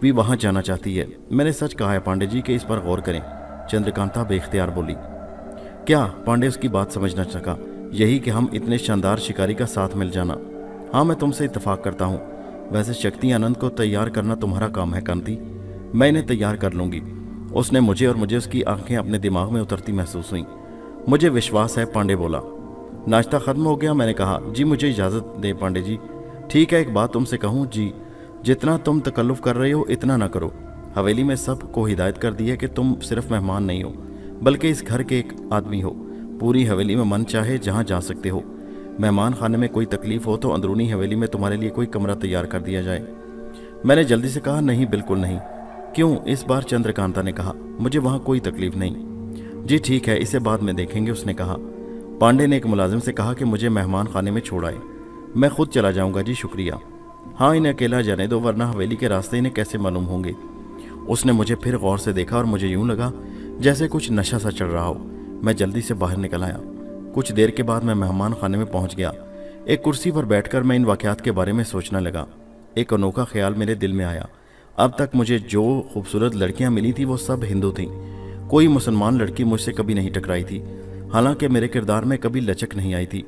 भी वहां जाना चाहती है। मैंने सच कहा है पांडे जी कि इस पर गौर करें, चंद्रकांता बेख्तियार बोली। क्या? पांडे उसकी बात समझ न सका। यही कि हम इतने शानदार शिकारी का साथ मिल जाना। हाँ, मैं तुमसे इत्तेफाक करता हूँ। वैसे शक्ति आनंद को तैयार करना तुम्हारा काम है कांति, मैं इन्हें तैयार कर लूंगी। उसने मुझे और मुझे उसकी आंखें अपने दिमाग में उतरती महसूस हुई। मुझे विश्वास है, पांडे बोला। नाश्ता खत्म हो गया? मैंने कहा। जी मुझे इजाज़त दें पांडे जी। ठीक है, एक बात तुमसे कहूँ जी, जितना तुम तकल्लुफ़ कर रहे हो इतना ना करो। हवेली में सबको हिदायत कर दी है कि तुम सिर्फ मेहमान नहीं हो बल्कि इस घर के एक आदमी हो। पूरी हवेली में मन चाहे जहाँ जा सकते हो। मेहमान खाने में कोई तकलीफ हो तो अंदरूनी हवेली में तुम्हारे लिए कोई कमरा तैयार कर दिया जाए। मैंने जल्दी से कहा, नहीं, बिल्कुल नहीं। क्यों? इस बार चंद्रकांता ने कहा। मुझे वहाँ कोई तकलीफ नहीं। जी ठीक है, इसे बाद में देखेंगे, उसने कहा। पांडे ने एक मुलाजिम से कहा कि मुझे मेहमान खाने में छोड़ आए। मैं खुद चला जाऊंगा जी, शुक्रिया। हाँ, इन्हें अकेला जाने दो, वरना हवेली के रास्ते इन्हें कैसे मालूम होंगे। उसने मुझे फिर गौर से देखा और मुझे यूं लगा जैसे कुछ नशा सा चढ़ रहा हो। मैं जल्दी से बाहर निकल आया। कुछ देर के बाद मैं मेहमान खाने में पहुंच गया। एक कुर्सी पर बैठकर मैं इन वाक़यात के बारे में सोचने लगा। एक अनोखा ख्याल मेरे दिल में आया। अब तक मुझे जो खूबसूरत लड़कियां मिली थी वो सब हिंदू थीं। कोई मुसलमान लड़की मुझसे कभी नहीं टकराई थी। हालांकि मेरे किरदार में कभी लचक नहीं आई थी,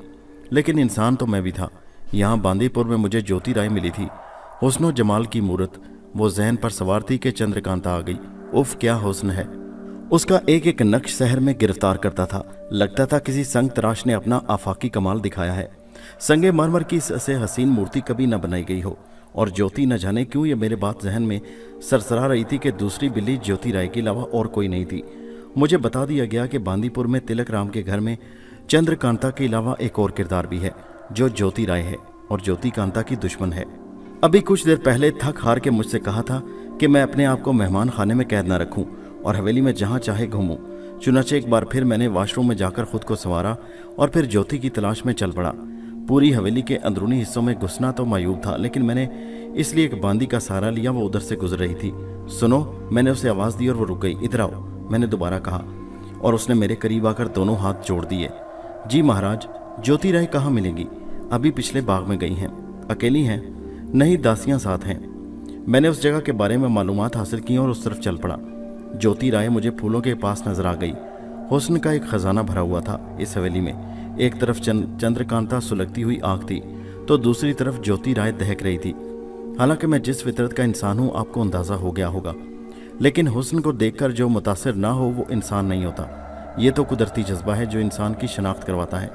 लेकिन इंसान तो मैं भी था। यहाँ बांदीपुर में मुझे ज्योति राय मिली थी। हुस्न जमाल की मूरत, वो जहन पर सवार थी कि चंद्रकांता आ गई। उफ, क्या हुस्न है उसका। एक एक नक्श शहर में गिरफ्तार करता था। लगता था किसी संग तराश ने अपना आफाकी कमाल दिखाया है। संगे मरमर की ऐसे हसीन मूर्ति कभी न बनाई गई हो। और ज्योति, न जाने क्यों ये मेरे बात जहन में सरसरा रही थी कि दूसरी बिल्ली ज्योति राय के अलावा और कोई नहीं थी। मुझे बता दिया गया कि बांदीपुर में तिलक राम के घर में चंद्रकांता के अलावा एक और किरदार भी है जो ज्योति राय है और ज्योति कांता की दुश्मन है। अभी कुछ देर पहले थक हार के मुझसे कहा था कि मैं अपने आप को मेहमान खाने में कैद न रखूं और हवेली में जहां चाहे घूमूं। चुनाचे एक बार फिर मैंने वॉशरूम में जाकर खुद को संवारा और फिर ज्योति की तलाश में चल पड़ा। पूरी हवेली के अंदरूनी हिस्सों में घुसना तो मायूब था, लेकिन मैंने इसलिए एक बांदी का सहारा लिया। वो उधर से गुजर रही थी। सुनो, मैंने उसे आवाज़ दी और वो रुक गई। इधर आओ, मैंने दोबारा कहा और उसने मेरे करीब आकर दोनों हाथ जोड़ दिए। जी महाराज, ज्योति राय कहाँ मिलेंगी? अभी पिछले बाग में गई हैं। अकेली हैं? नहीं, दासियां साथ हैं। मैंने उस जगह के बारे में मालूमात हासिल की और उस तरफ चल पड़ा। ज्योति राय मुझे फूलों के पास नजर आ गई। हुस्न का एक खजाना भरा हुआ था इस हवेली में। एक तरफ चंद्रकांता सुलगती हुई आग थी तो दूसरी तरफ ज्योति राय दहक रही थी। हालांकि मैं जिस फितरत का इंसान हूँ आपको अंदाजा हो गया होगा, लेकिन हुस्न को देखकर जो मुतासिर ना हो वो इंसान नहीं होता। ये तो कुदरती जज्बा है जो इंसान की शनाख्त करवाता है।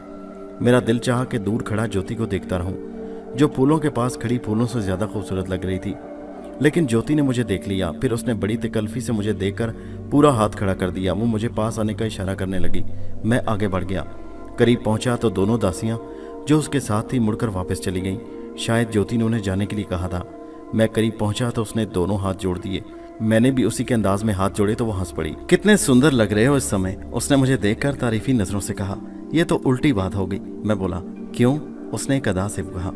मेरा दिल चाहा कि दूर खड़ा ज्योति को देखता रहूं, जो फूलों के पास खड़ी फूलों से ज़्यादा खूबसूरत लग रही थी। लेकिन ज्योति ने मुझे देख लिया। फिर उसने बड़ी तकल्फी से मुझे देखकर पूरा हाथ खड़ा कर दिया। वो मुझे पास आने का इशारा करने लगी। मैं आगे बढ़ गया। करीब पहुंचा तो दोनों दासियां जो उसके साथ थी मुड़कर वापस चली गईं। शायद ज्योति ने उन्हें जाने के लिए कहा था। मैं करीब पहुंचा तो उसने दोनों हाथ जोड़ दिए। मैंने भी उसी के अंदाज में हाथ जोड़े तो वो हंस पड़ी। कितने सुंदर लग रहे हो इस समय, उसने मुझे देखकर तारीफी नजरों से कहा। यह तो उल्टी बात हो गई, मैं बोला। क्यों? उसने एक अदा से कहा।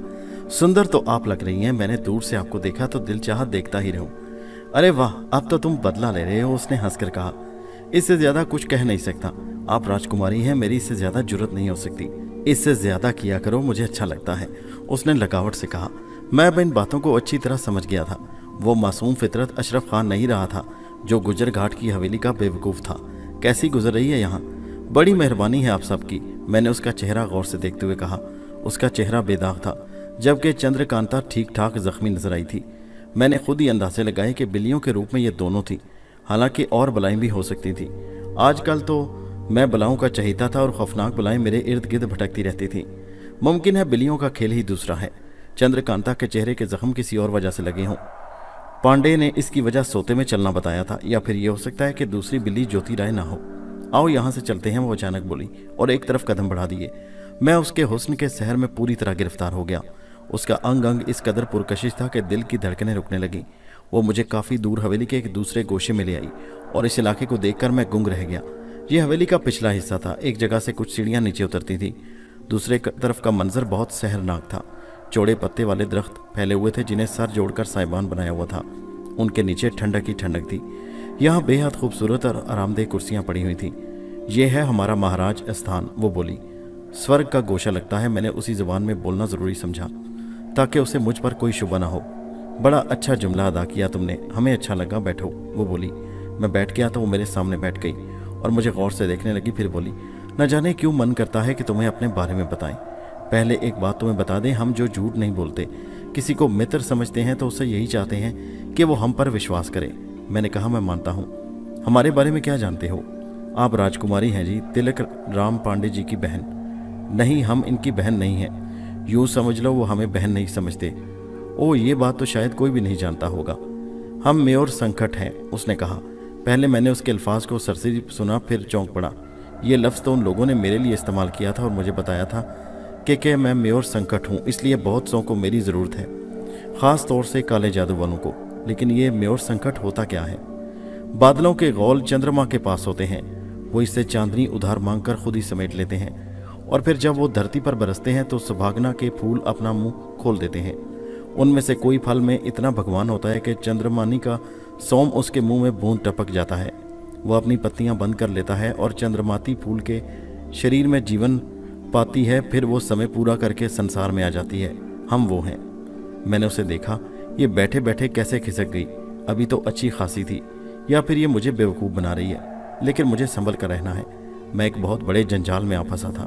सुंदर तो आप लग रही हैं, मैंने दूर से आपको देखा तो दिल चाहा देखता ही रहूं। अरे वाह, अब तो तुम बदला ले रहे हो, उसने हंसकर कहा। इससे ज्यादा कुछ कह नहीं सकता, आप राजकुमारी हैं, मेरी इससे ज्यादा जरूरत नहीं हो सकती। इससे ज्यादा किया करो, मुझे अच्छा लगता है, उसने लगावट से कहा। मैं अब इन बातों को अच्छी तरह समझ गया था। वो मासूम फितरत अशरफ खान नहीं रहा था जो गुजर घाट की हवेली का बेवकूफ़ था। कैसी गुजर रही है यहाँ? बड़ी मेहरबानी है आप सबकी, मैंने उसका चेहरा गौर से देखते हुए कहा। उसका चेहरा बेदाग था, जबकि चंद्रकांता ठीक ठाक जख्मी नजर आई थी। मैंने खुद ही अंदाजे लगाए कि बिल्लियों के रूप में ये दोनों थी, हालांकि और बलाएं भी हो सकती थी। आजकल तो मैं बलाओं का चहीता था और खौफनाक बलाएं मेरे इर्द गिर्द भटकती रहती थी। मुमकिन है बिल्लियों का खेल ही दूसरा है। चंद्रकांता के चेहरे के जख्म किसी और वजह से लगे हों। पांडे ने इसकी वजह सोते में चलना बताया था, या फिर यह हो सकता है कि दूसरी बिल्ली ज्योति राय ना हो। आओ यहाँ से चलते हैं, वो अचानक बोली और एक तरफ कदम बढ़ा दिए। मैं उसके हुस्न के सहर में पूरी तरह गिरफ्तार हो गया। उसका अंग अंग इस कदर पुरकशिश था कि दिल की धड़कनें रुकने लगी। वो मुझे काफ़ी दूर हवेली के एक दूसरे गोशे में ले आई और इस इलाके को देखकर मैं गुंग रह गया। ये हवेली का पिछला हिस्सा था। एक जगह से कुछ सीढ़ियाँ नीचे उतरती थी। दूसरे तरफ का मंजर बहुत सहरनाक था। चौड़े पत्ते वाले दरख्त फैले हुए थे जिन्हें सर जोड़कर साइबान बनाया हुआ था। उनके नीचे ठंडक ही ठंडक थी। यहाँ बेहद खूबसूरत और आरामदेह कुर्सियाँ पड़ी हुई थी। ये है हमारा महाराज स्थान, वो बोली। स्वर्ग का गोशा लगता है, मैंने उसी जुबान में बोलना ज़रूरी समझा ताकि उसे मुझ पर कोई शुबा ना हो। बड़ा अच्छा जुमला अदा किया तुमने, हमें अच्छा लगा, बैठो, वो बोली। मैं बैठ गया तो वो मेरे सामने बैठ गई और मुझे गौर से देखने लगी। फिर बोली, न जाने क्यों मन करता है कि तुम्हें अपने बारे में बताएं। पहले एक बात तुम्हें बता दें, हम जो झूठ नहीं बोलते, किसी को मित्र समझते हैं तो उससे यही चाहते हैं कि वो हम पर विश्वास करे। मैंने कहा, मैं मानता हूँ। हमारे बारे में क्या जानते हो? आप राजकुमारी हैं जी, तिलक राम पांडे जी की बहन। नहीं, हम इनकी बहन नहीं हैं। यूँ समझ लो वो हमें बहन नहीं समझते। ओ, ये बात तो शायद कोई भी नहीं जानता होगा। हम मेयर संकट हैं, उसने कहा। पहले मैंने उसके अल्फाज को सरसरी सुना, फिर चौंक पड़ा। ये लफ्ज़ तो उन लोगों ने मेरे लिए इस्तेमाल किया था और मुझे बताया था कि मैं मेयर संकट हूँ, इसलिए बहुत सौ को मेरी ज़रूरत है, ख़ास तौर से काले जादू वालों को। लेकिन ये मेयर संकट होता क्या है? बादलों के गौल चंद्रमा के पास होते हैं। वो इससे चांदनी उधार मांगकर खुद ही समेट लेते हैं और फिर जब वो धरती पर बरसते हैं तो सुभागना के फूल अपना मुंह खोल देते हैं। उनमें से कोई फल में इतना भगवान होता है कि चंद्रमानी का सोम उसके मुंह में बूंद टपक जाता है। वह अपनी पत्तियां बंद कर लेता है और चंद्रमाती फूल के शरीर में जीवन पाती है। फिर वो समय पूरा करके संसार में आ जाती है। हम वो हैं। मैंने उसे देखा, ये बैठे बैठे कैसे खिसक गई। अभी तो अच्छी खासी थी, या फिर ये मुझे बेवकूफ़ बना रही है। लेकिन मुझे संभल कर रहना है। मैं एक बहुत बड़े जंजाल में आ फंसा था।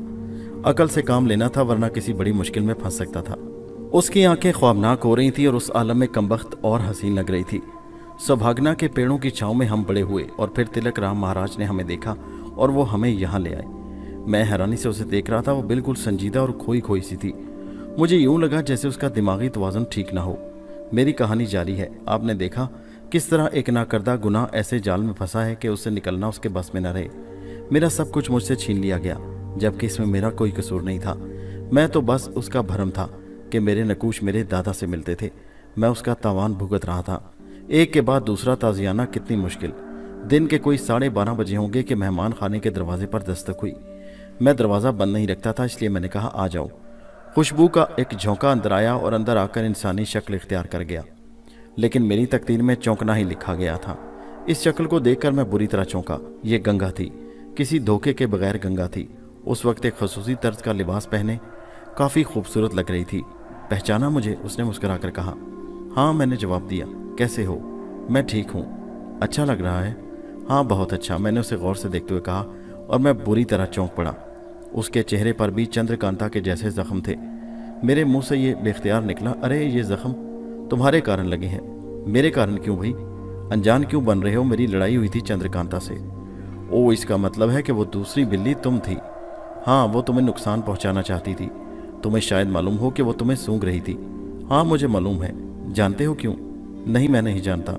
अकल से काम लेना था, वरना किसी बड़ी मुश्किल में फंस सकता था। उसकी आंखें ख्वाबनाक हो रही थी और उस आलम में कमबख्त और हसीन लग रही थी। सौभागना के पेड़ों की छांव में हम बड़े हुए और फिर तिलक राम महाराज ने हमें देखा और वो हमें यहाँ ले आए। मैं हैरानी से उसे देख रहा था। वो बिल्कुल संजीदा और खोई खोई सी थी। मुझे यूं लगा जैसे उसका दिमागी तवाज़ुन ठीक ना हो। मेरी कहानी जारी है। आपने देखा किस तरह एक नाकर्दा गुनाह ऐसे जाल में फंसा है कि उससे निकलना उसके बस में न रहे। मेरा सब कुछ मुझसे छीन लिया गया, जबकि इसमें मेरा कोई कसूर नहीं था। मैं तो बस उसका भरम था कि मेरे नकूश मेरे दादा से मिलते थे। मैं उसका तावान भुगत रहा था। एक के बाद दूसरा ताजियाना कितनी मुश्किल। दिन के कोई 12:30 बजे होंगे कि मेहमान खाने के दरवाजे पर दस्तक हुई। मैं दरवाज़ा बंद नहीं रखता था, इसलिए मैंने कहा, आ जाओ। खुशबू का एक झोंका अंदर आया और अंदर आकर इंसानी शक्ल इख्तियार कर गया। लेकिन मेरी तकदीर में चौंकना ही लिखा गया था। इस शक्ल को देखकर मैं बुरी तरह चौंका। ये गंगा थी, किसी धोखे के बगैर गंगा थी। उस वक्त एक खसूसी तर्ज का लिबास पहने काफ़ी खूबसूरत लग रही थी। पहचाना मुझे? उसने मुस्कुरा कर कहा। हाँ, मैंने जवाब दिया। कैसे हो? मैं ठीक हूँ। अच्छा लग रहा है? हाँ, बहुत अच्छा, मैंने उसे गौर से देखते हुए कहा और मैं बुरी तरह चौंक पड़ा। उसके चेहरे पर भी चंद्रकांता के जैसे जख्म थे। मेरे मुंह से ये बेख्तियार निकला, अरे ये जख्म तुम्हारे कारण लगे हैं। मेरे कारण क्यों भाई? अनजान क्यों बन रहे हो? मेरी लड़ाई हुई थी चंद्रकांता से। ओ, इसका मतलब है कि वो दूसरी बिल्ली तुम थी। हाँ, वो तुम्हें नुकसान पहुंचाना चाहती थी। तुम्हें शायद मालूम हो कि वो तुम्हें सूंघ रही थी। हाँ, मुझे मालूम है। जानते हो क्यों? नहीं, मैं नहीं जानता।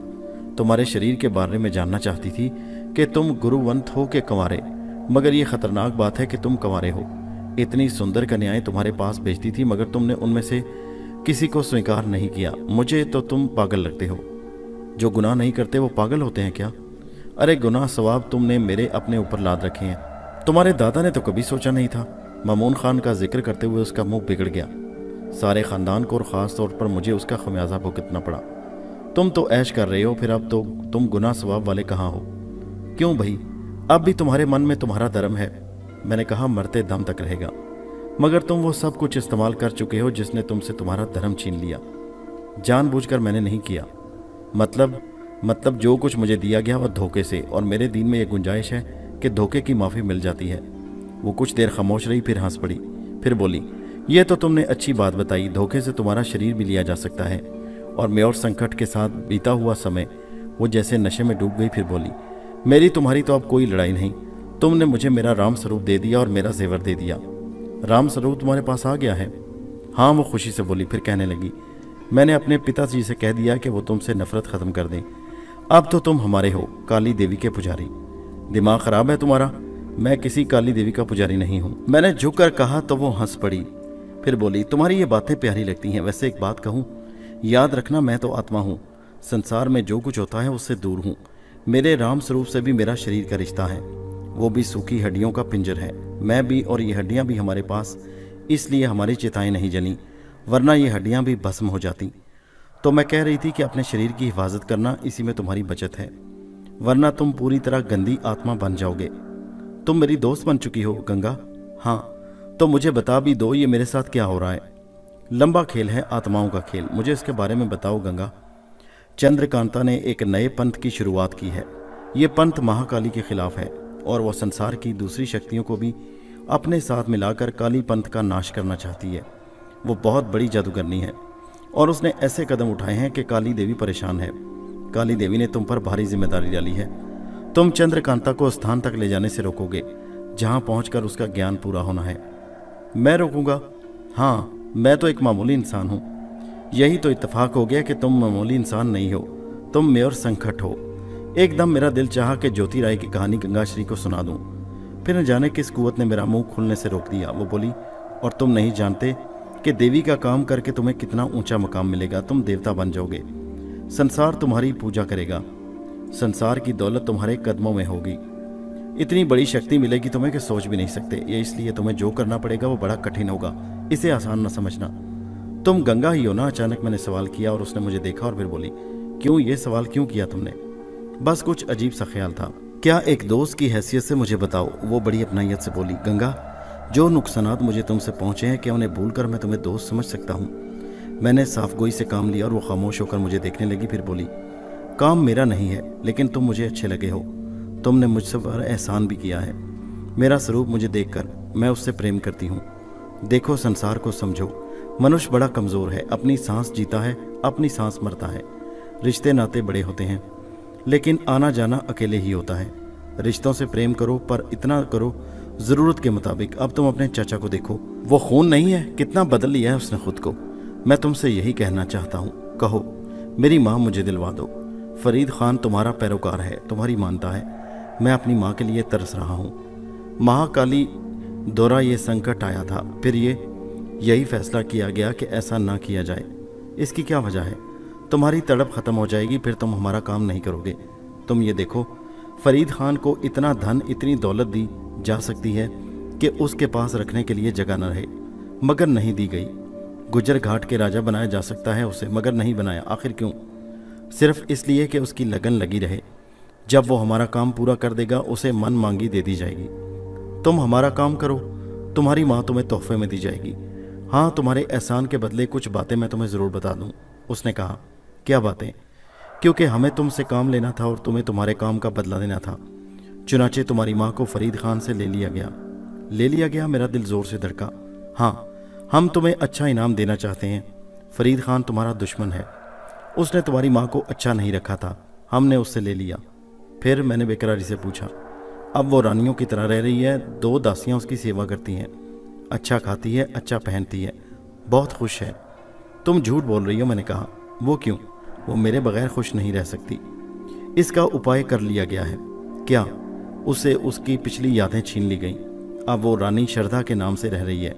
तुम्हारे शरीर के बारे में जानना चाहती थी कि तुम गुरुवंत हो कि कंवारे। मगर ये खतरनाक बात है कि तुम कंवारे हो। इतनी सुंदर कन्याएं तुम्हारे पास भेजती थी, मगर तुमने उनमें से किसी को स्वीकार नहीं किया। मुझे तो तुम पागल लगते हो। जो गुनाह नहीं करते वो पागल होते हैं क्या? अरे गुनाह सवाब तुमने मेरे अपने ऊपर लाद रखे हैं। तुम्हारे दादा ने तो कभी सोचा नहीं था। मामून खान का जिक्र करते हुए उसका मुंह बिगड़ गया। सारे ख़ानदान को और ख़ास तौर पर मुझे उसका खमियाजा भुगतना पड़ा। तुम तो ऐश कर रहे हो, फिर अब तो तुम गुनाह सवाब वाले कहाँ हो? क्यों भाई, अब भी तुम्हारे मन में तुम्हारा धर्म है? मैंने कहा मरते दम तक रहेगा, मगर तुम वो सब कुछ इस्तेमाल कर चुके हो जिसने तुमसे तुम्हारा धर्म छीन लिया। जानबूझकर मैंने नहीं किया। मतलब जो कुछ मुझे दिया गया वह धोखे से, और मेरे दीन में यह गुंजाइश है कि धोखे की माफ़ी मिल जाती है। वो कुछ देर खामोश रही, फिर हंस पड़ी, फिर बोली, यह तो तुमने अच्छी बात बताई, धोखे से तुम्हारा शरीर भी लिया जा सकता है। और मैं और संकट के साथ बीता हुआ समय वो जैसे नशे में डूब गई। फिर बोली, मेरी तुम्हारी तो अब कोई लड़ाई नहीं, तुमने मुझे मेरा राम स्वरूप दे दिया और मेरा जेवर दे दिया। राम स्वरूप तुम्हारे पास आ गया है? हाँ, वो खुशी से बोली। फिर कहने लगी, मैंने अपने पिताजी से कह दिया कि वो तुमसे नफरत ख़त्म कर दें। अब तो तुम हमारे हो, काली देवी के पुजारी। दिमाग ख़राब है तुम्हारा? मैं किसी काली देवी का पुजारी नहीं हूँ। मैंने झुककर कहा तो वो हंस पड़ी। फिर बोली, तुम्हारी ये बातें प्यारी लगती हैं, वैसे एक बात कहूँ, याद रखना मैं तो आत्मा हूँ, संसार में जो कुछ होता है उससे दूर हूँ। मेरे राम स्वरूप से भी मेरा शरीर का रिश्ता है, वो भी सूखी हड्डियों का पिंजर है, मैं भी, और ये हड्डियाँ भी हमारे पास, इसलिए हमारी चिताएं नहीं जली, वरना ये हड्डियाँ भी भस्म हो जाती। तो मैं कह रही थी कि अपने शरीर की हिफाजत करना, इसी में तुम्हारी बचत है, वरना तुम पूरी तरह गंदी आत्मा बन जाओगे। तुम मेरी दोस्त बन चुकी हो गंगा। हाँ, तो मुझे बता भी दो ये मेरे साथ क्या हो रहा है। लंबा खेल है, आत्माओं का खेल, मुझे इसके बारे में बताओ गंगा। चंद्रकांता ने एक नए पंथ की शुरुआत की है। ये पंथ महाकाली के खिलाफ है और वह संसार की दूसरी शक्तियों को भी अपने साथ मिलाकर काली पंथ का नाश करना चाहती है। वो बहुत बड़ी जादूगरनी है और उसने ऐसे कदम उठाए हैं कि काली देवी परेशान है। काली देवी ने तुम पर भारी जिम्मेदारी डाली है। तुम चंद्रकांता को स्थान तक ले जाने से रोकोगे जहां पहुंचकर उसका ज्ञान पूरा होना है। मैं रोकूंगा? हाँ, मैं तो एक मामूली इंसान हूँ। यही तो इत्तेफाक हो गया कि तुम मामूली इंसान नहीं हो, तुम मेयर संकट हो। एकदम मेरा दिल चाहा कि ज्योति राय की कहानी गंगाश्री को सुना दूं, फिर न जाने किस कुव्वत ने मेरा मुंह खुलने से रोक दिया। वो बोली, और तुम नहीं जानते कि देवी का काम करके तुम्हें कितना ऊंचा मकाम मिलेगा, तुम देवता बन जाओगे, संसार तुम्हारी पूजा करेगा, संसार की दौलत तुम्हारे कदमों में होगी, इतनी बड़ी शक्ति मिलेगी तुम्हें कि सोच भी नहीं सकते। ये इसलिए तुम्हें जो करना पड़ेगा वो बड़ा कठिन होगा, इसे आसान न समझना। तुम गंगा ही हो ना? अचानक मैंने सवाल किया और उसने मुझे देखा और फिर बोली, क्यों, ये सवाल क्यों किया तुमने? बस कुछ अजीब सा ख्याल था। क्या एक दोस्त की हैसियत से मुझे बताओ। वो बड़ी अपनाइयत से बोली, गंगा, जो नुकसानात मुझे तुमसे पहुंचे हैं, क्या उन्हें भूलकर मैं तुम्हें दोस्त समझ सकता हूँ? मैंने साफ गोई से काम लिया और वो खामोश होकर मुझे देखने लगी। फिर बोली, काम मेरा नहीं है, लेकिन तुम मुझे अच्छे लगे हो, तुमने मुझसे पर एहसान भी किया है। मेरा स्वरूप मुझे देखकर मैं उससे प्रेम करती हूँ। देखो, संसार को समझो, मनुष्य बड़ा कमज़ोर है, अपनी सांस जीता है, अपनी सांस मरता है। रिश्ते नाते बड़े होते हैं, लेकिन आना जाना अकेले ही होता है। रिश्तों से प्रेम करो, पर इतना करो ज़रूरत के मुताबिक। अब तुम अपने चाचा को देखो, वो खून नहीं है, कितना बदल लिया है उसने खुद को। मैं तुमसे यही कहना चाहता हूँ, कहो, मेरी माँ मुझे दिलवा दो। फरीद खान तुम्हारा पैरोकार है, तुम्हारी मानता है, मैं अपनी माँ के लिए तरस रहा हूँ। महाकाली दौरा ये संकट आया था, फिर यही फैसला किया गया कि ऐसा ना किया जाए। इसकी क्या वजह है? तुम्हारी तड़प ख़त्म हो जाएगी, फिर तुम हमारा काम नहीं करोगे। तुम ये देखो, फरीद खान को इतना धन, इतनी दौलत दी जा सकती है कि उसके पास रखने के लिए जगह न रहे, मगर नहीं दी गई। गुजर घाट के राजा बनाया जा सकता है उसे, मगर नहीं बनाया। आखिर क्यों? सिर्फ इसलिए कि उसकी लगन लगी रहे। जब वो हमारा काम पूरा कर देगा, उसे मन मांगी दे दी जाएगी। तुम हमारा काम करो, तुम्हारी माँ तुम्हें तोहफे में दी जाएगी। हाँ, तुम्हारे एहसान के बदले कुछ बातें मैं तुम्हें ज़रूर बता दूँ। उसने कहा, क्या बातें? क्योंकि हमें तुमसे काम लेना था और तुम्हें तुम्हारे काम का बदला देना था। चुनाचे तुम्हारी माँ को फरीद खान से ले लिया गया। ले लिया गया? मेरा दिल ज़ोर से धड़का। हाँ, हम तुम्हें अच्छा इनाम देना चाहते हैं। फरीद खान तुम्हारा दुश्मन है, उसने तुम्हारी माँ को अच्छा नहीं रखा था, हमने उससे ले लिया। फिर मैंने बेकरारी से पूछा, अब वो रानियों की तरह रह रही है, 2 दासियाँ उसकी सेवा करती हैं, अच्छा खाती है, अच्छा पहनती है, बहुत खुश है। तुम झूठ बोल रही हो। मैंने कहा, वो क्यों? वो मेरे बगैर खुश नहीं रह सकती। इसका उपाय कर लिया गया है। क्या? उसे उसकी पिछली यादें छीन ली गईं। अब वो रानी श्रद्धा के नाम से रह रही है।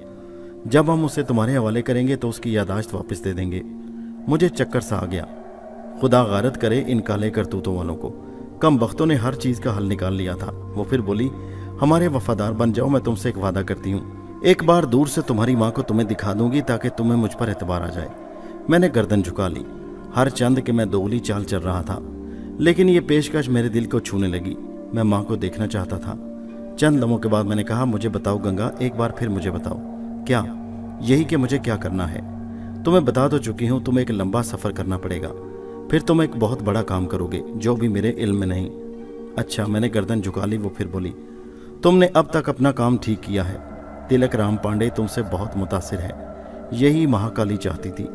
जब हम उसे तुम्हारे हवाले करेंगे तो उसकी यादाश्त वापस दे देंगे। मुझे चक्कर सा आ गया। खुदा गारत करे इन काले करतूतों वालों को। कम बख्तों ने हर चीज़ का हल निकाल लिया था। वो फिर बोली, हमारे वफादार बन जाओ, मैं तुमसे एक वादा करती हूँ, एक बार दूर से तुम्हारी माँ को तुम्हें दिखा दूंगी ताकि तुम्हें मुझ पर एतबार आ जाए। मैंने गर्दन झुका ली। हर चंद के मैं दोगली चाल चल रहा था, लेकिन ये पेशकश मेरे दिल को छूने लगी। मैं माँ को देखना चाहता था। चंद लम्हों के बाद मैंने कहा, मुझे बताओ गंगा, एक बार फिर मुझे बताओ। क्या? यही कि मुझे क्या करना है। तुम्हें बता तो चुकी हूँ, तुम्हें एक लंबा सफ़र करना पड़ेगा, फिर तुम एक बहुत बड़ा काम करोगे जो भी मेरे इल्म में नहीं। अच्छा, मैंने गर्दन झुका ली। वो फिर बोली, तुमने अब तक अपना काम ठीक किया है। तिलक राम पांडे तुमसे बहुत मुतासिर है, यही महाकाली चाहती थी,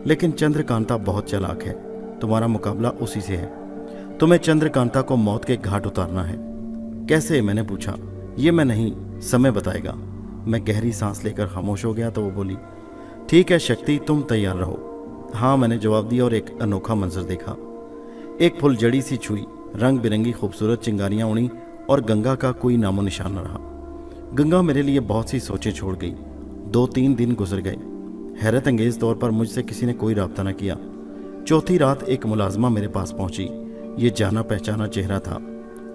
लेकिन चंद्रकांता बहुत चालाक है। तुम्हारा मुकाबला उसी से है। तुम्हें चंद्रकांता को मौत के घाट उतारना है। कैसे? मैंने पूछा। ये मैं नहीं, समय बताएगा। मैं गहरी सांस लेकर खामोश हो गया तो वो बोली, ठीक है शक्ति, तुम तैयार रहो। हाँ, मैंने जवाब दिया और एक अनोखा मंजर देखा। एक फुलझड़ी सी छुई, रंग बिरंगी खूबसूरत चिंगारियां उड़ी और गंगा का कोई नामो निशान न रहा। गंगा मेरे लिए बहुत सी सोचें छोड़ गई। 2-3 दिन गुजर गए। हैरत अंगेज तौर पर मुझसे किसी ने कोई रब्ता न किया। चौथी रात एक मुलाजमा मेरे पास पहुंची। ये जाना पहचाना चेहरा था।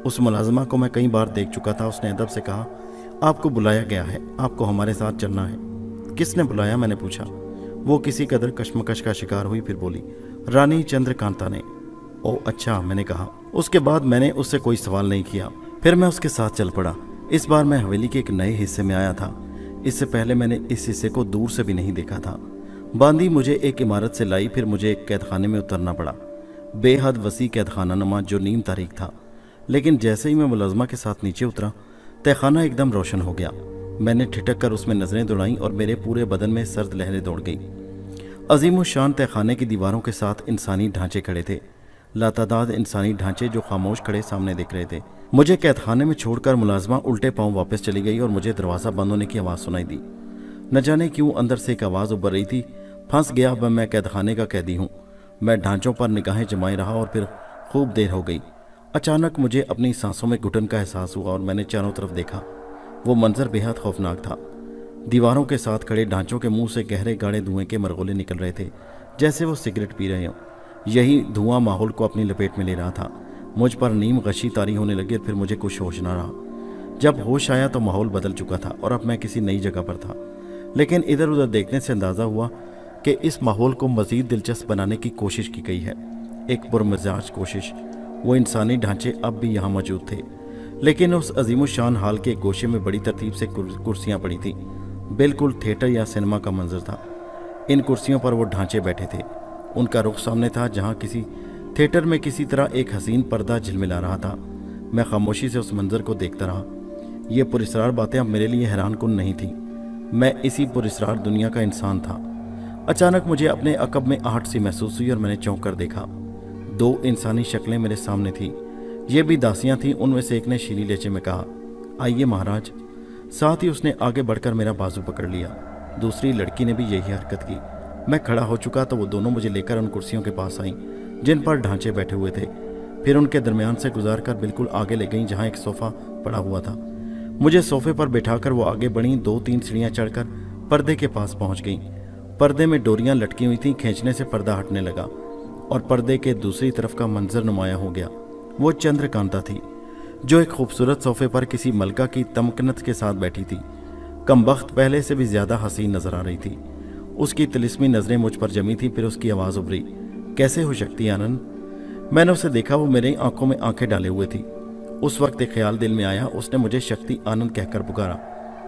उस मुलाजमा को मैं कई बार देख चुका था। उसने अदब से कहा, आपको बुलाया गया है, आपको हमारे साथ चलना है। किसने बुलाया? मैंने पूछा। वो किसी कदर कश्मकश का शिकार हुई, फिर बोली, रानी चंद्रकांता ने। ओ अच्छा, मैंने कहा। उसके बाद मैंने उससे कोई सवाल नहीं किया। फिर मैं उसके साथ चल पड़ा। इस बार मैं हवेली के एक नए हिस्से में आया था। इससे पहले मैंने इस हिस्से को दूर से भी नहीं देखा था। बांदी मुझे एक इमारत से लाई, फिर मुझे एक कैदखाने में उतरना पड़ा। बेहद वसी कैदखाना नुमा जो नीम तारीख था, लेकिन जैसे ही मैं मुलाजमा के साथ नीचे उतरा, तहखाना एकदम रोशन हो गया। मैंने ठिठक कर उसमें नजरें दौड़ाई और मेरे पूरे बदन में सर्द लहरें दौड़ गई। अजीमुशान तहखाने की दीवारों के साथ इंसानी ढांचे खड़े थे। लातादाद इंसानी ढांचे जो खामोश खड़े सामने दिख रहे थे। मुझे कैदखाने में छोड़कर मुलाजमा उल्टे पांव वापस चली गई और मुझे दरवाज़ा बंद होने की आवाज़ सुनाई दी। न जाने क्यों अंदर से एक आवाज़ उभर रही थी, फंस गया, अब मैं कैदखाने का कैदी हूँ। मैं ढांचों पर निगाहें जमाए रहा और फिर खूब देर हो गई। अचानक मुझे अपनी सांसों में घुटन का एहसास हुआ और मैंने चारों तरफ देखा। वो मंजर बेहद खौफनाक था। दीवारों के साथ खड़े ढांचों के मुंह से गहरे गाढ़े धुएं के मरगोले निकल रहे थे, जैसे वो सिगरेट पी रहे हों। यही धुआं माहौल को अपनी लपेट में ले रहा था। मुझ पर नीम गशी तारी होने लगी और फिर मुझे कुछ होश ना रहा। जब होश आया तो माहौल बदल चुका था और अब मैं किसी नई जगह पर था। लेकिन इधर उधर देखने से अंदाज़ा हुआ कि इस माहौल को मज़ीद दिलचस्प बनाने की कोशिश की गई है, एक पुरमजाज कोशिश। वो इंसानी ढांचे अब भी यहाँ मौजूद थे, लेकिन उस अजीमुशान हाल के गोशे में बड़ी तरतीब से कुर्सियाँ पड़ी थी। बिल्कुल थिएटर या सिनेमा का मंजर था। इन कुर्सियों पर वो ढांचे बैठे थे। उनका रुख सामने था, जहाँ किसी थिएटर में किसी तरह एक हसीन पर्दा झिलमिला रहा था। मैं खामोशी से उस मंजर को देखता रहा। ये पुरस्रार बातें अब मेरे लिए हैरान कुन नहीं थी। मैं इसी पुरस्रार दुनिया का इंसान था। अचानक मुझे अपने अकब में आहट सी महसूस हुई और मैंने चौंक कर देखा। 2 इंसानी शक्लें मेरे सामने थीं। ये भी दासियां थीं। उनमें से एक ने शीली लहजे में कहा, आइए महाराज। साथ ही उसने आगे बढ़कर मेरा बाजू पकड़ लिया। दूसरी लड़की ने भी यही हरकत की। मैं खड़ा हो चुका तो वो दोनों मुझे लेकर उन कुर्सियों के पास आईं जिन पर ढांचे बैठे हुए थे। फिर उनके दरमियान से गुजारकर बिल्कुल आगे ले गईं, जहाँ एक सोफ़ा पड़ा हुआ था। मुझे सोफे पर बिठाकर वो आगे बढ़ीं। 2-3 सीढ़ियाँ चढ़कर पर्दे के पास पहुँच गईं। पर्दे में डोरियां लटकी हुई थीं। खींचने से पर्दा हटने लगा और पर्दे के दूसरी तरफ का मंजर नुमाया हो गया। वो चंद्रकांता थी, जो एक खूबसूरत सोफे पर किसी मलका की तमकनत के साथ बैठी थी। कमबख्त पहले से भी ज्यादा हसीन नजर आ रही थी। उसकी तिलिस्मी नजरें मुझ पर जमी थी। फिर उसकी आवाज़ उभरी, कैसे हो शक्ति आनंद? मैंने उसे देखा। वो मेरी आंखों में आंखें डाले हुए थी। उस वक्त एक ख्याल दिल में आया। उसने मुझे शक्ति आनंद कहकर पुकारा।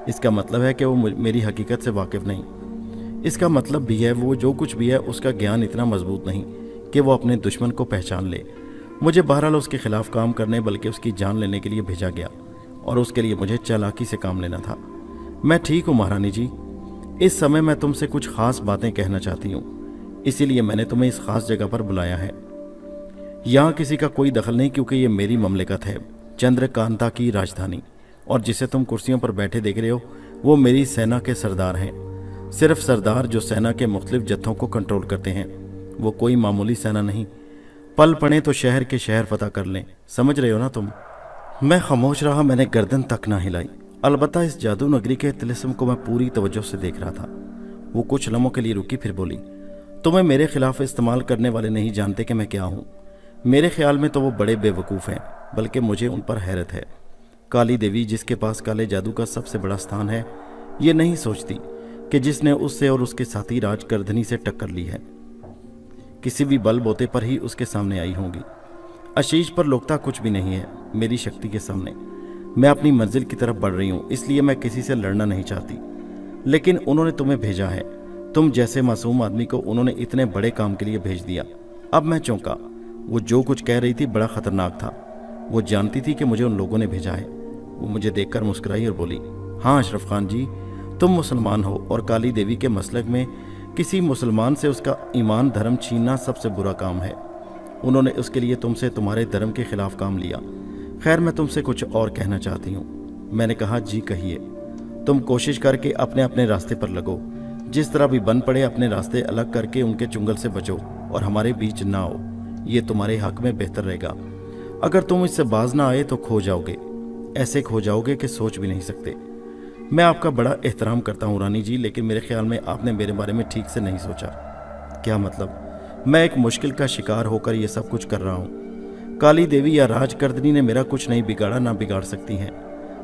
इसका मतलब है कि वो मेरी हकीकत से वाकिफ नहीं। इसका मतलब भी है वो जो कुछ भी है उसका ज्ञान इतना मजबूत नहीं कि वो अपने दुश्मन को पहचान ले। मुझे बहरहाल उसके खिलाफ काम करने बल्कि उसकी जान लेने के लिए भेजा गया और उसके लिए मुझे चालाकी से काम लेना था। मैं ठीक हूँ महारानी जी। इस समय मैं तुमसे कुछ खास बातें कहना चाहती हूँ, इसीलिए मैंने तुम्हें इस खास जगह पर बुलाया है। यहाँ किसी का कोई दखल नहीं, क्योंकि ये मेरी ममलिकत है, चंद्रकांता की राजधानी। और जिसे तुम कुर्सियों पर बैठे देख रहे हो वो मेरी सेना के सरदार हैं। सिर्फ सरदार जो सेना के मुख्तलिफ जत्थों को कंट्रोल करते हैं। वो कोई मामूली सेना नहीं। पल पड़े तो शहर के शहर फतह कर लें। समझ रहे हो ना तुम? मैं खामोश रहा। मैंने गर्दन तक ना हिलाई। अलबत्ता इस जादू नगरी के तिलिस्म को मैं पूरी तवज्जो से देख रहा था। वो कुछ लम्हों के लिए रुकी, फिर बोली, तुम्हें मेरे खिलाफ इस्तेमाल करने वाले नहीं जानते कि मैं क्या हूँ। मेरे ख्याल में तो वो बड़े बेवकूफ़ हैं, बल्कि मुझे उन पर हैरत है। काली देवी, जिसके पास काले जादू का सबसे बड़ा स्थान है, ये नहीं सोचती कि जिसने उससे और उसके साथी राजकर्दनी से टक्कर ली है किसी भी बल बोते पर ही उसके सामने आई होंगी। आशीष पर लोकता कुछ भी नहीं है मेरी शक्ति के सामने। मैं अपनी मंजिल की तरफ बढ़ रही हूँ, इसलिए मैं किसी से लड़ना नहीं चाहती। लेकिन उन्होंने तुम्हें भेजा है, तुम जैसे मासूम आदमी को उन्होंने इतने बड़े काम के लिए भेज दिया। अब मैं चौंका। वो जो कुछ कह रही थी बड़ा खतरनाक था। वो जानती थी कि मुझे उन लोगों ने भेजा है। वो मुझे देखकर मुस्कुराई और बोली, हाँ अशरफ खान जी, तुम मुसलमान हो और काली देवी के मसलक में किसी मुसलमान से उसका ईमान धर्म छीनना सबसे बुरा काम है। उन्होंने उसके लिए तुमसे तुम्हारे धर्म के खिलाफ काम लिया। खैर, मैं तुमसे कुछ और कहना चाहती हूँ। मैंने कहा, जी कहिए। तुम कोशिश करके अपने अपने रास्ते पर लगो। जिस तरह भी बन पड़े अपने रास्ते अलग करके उनके चुंगल से बचो और हमारे बीच ना आओ। ये तुम्हारे हक में बेहतर रहेगा। अगर तुम इससे बाज ना आए तो खो जाओगे, ऐसे खो जाओगे कि सोच भी नहीं सकते। मैं आपका बड़ा एहतराम करता हूँ रानी जी, लेकिन मेरे ख्याल में आपने मेरे बारे में ठीक से नहीं सोचा। क्या मतलब? मैं एक मुश्किल का शिकार होकर यह सब कुछ कर रहा हूँ। काली देवी या राजकर्दनी ने मेरा कुछ नहीं बिगाड़ा, ना बिगाड़ सकती हैं।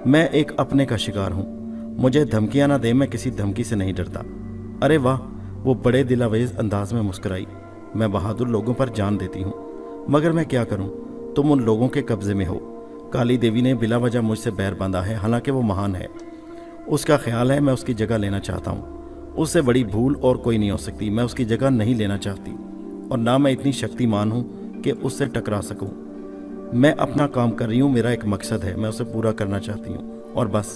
मैं एक अपने का शिकार हूँ। मुझे धमकियाँ ना दे, मैं किसी धमकी से नहीं डरता। अरे वाह, वो बड़े दिलावेज अंदाज में मुस्कुराई। मैं बहादुर लोगों पर जान देती हूँ, मगर मैं क्या करूँ? तुम उन लोगों के कब्जे में हो। काली देवी ने बिला वजह मुझसे बैर बांधा है, हालांकि वो महान है। उसका ख्याल है मैं उसकी जगह लेना चाहता हूँ। उससे बड़ी भूल और कोई नहीं हो सकती। मैं उसकी जगह नहीं लेना चाहती और ना मैं इतनी शक्तिमान हूँ कि उससे टकरा सकूँ। मैं अपना काम कर रही हूँ, मेरा एक मकसद है, मैं उसे पूरा करना चाहती हूँ और बस।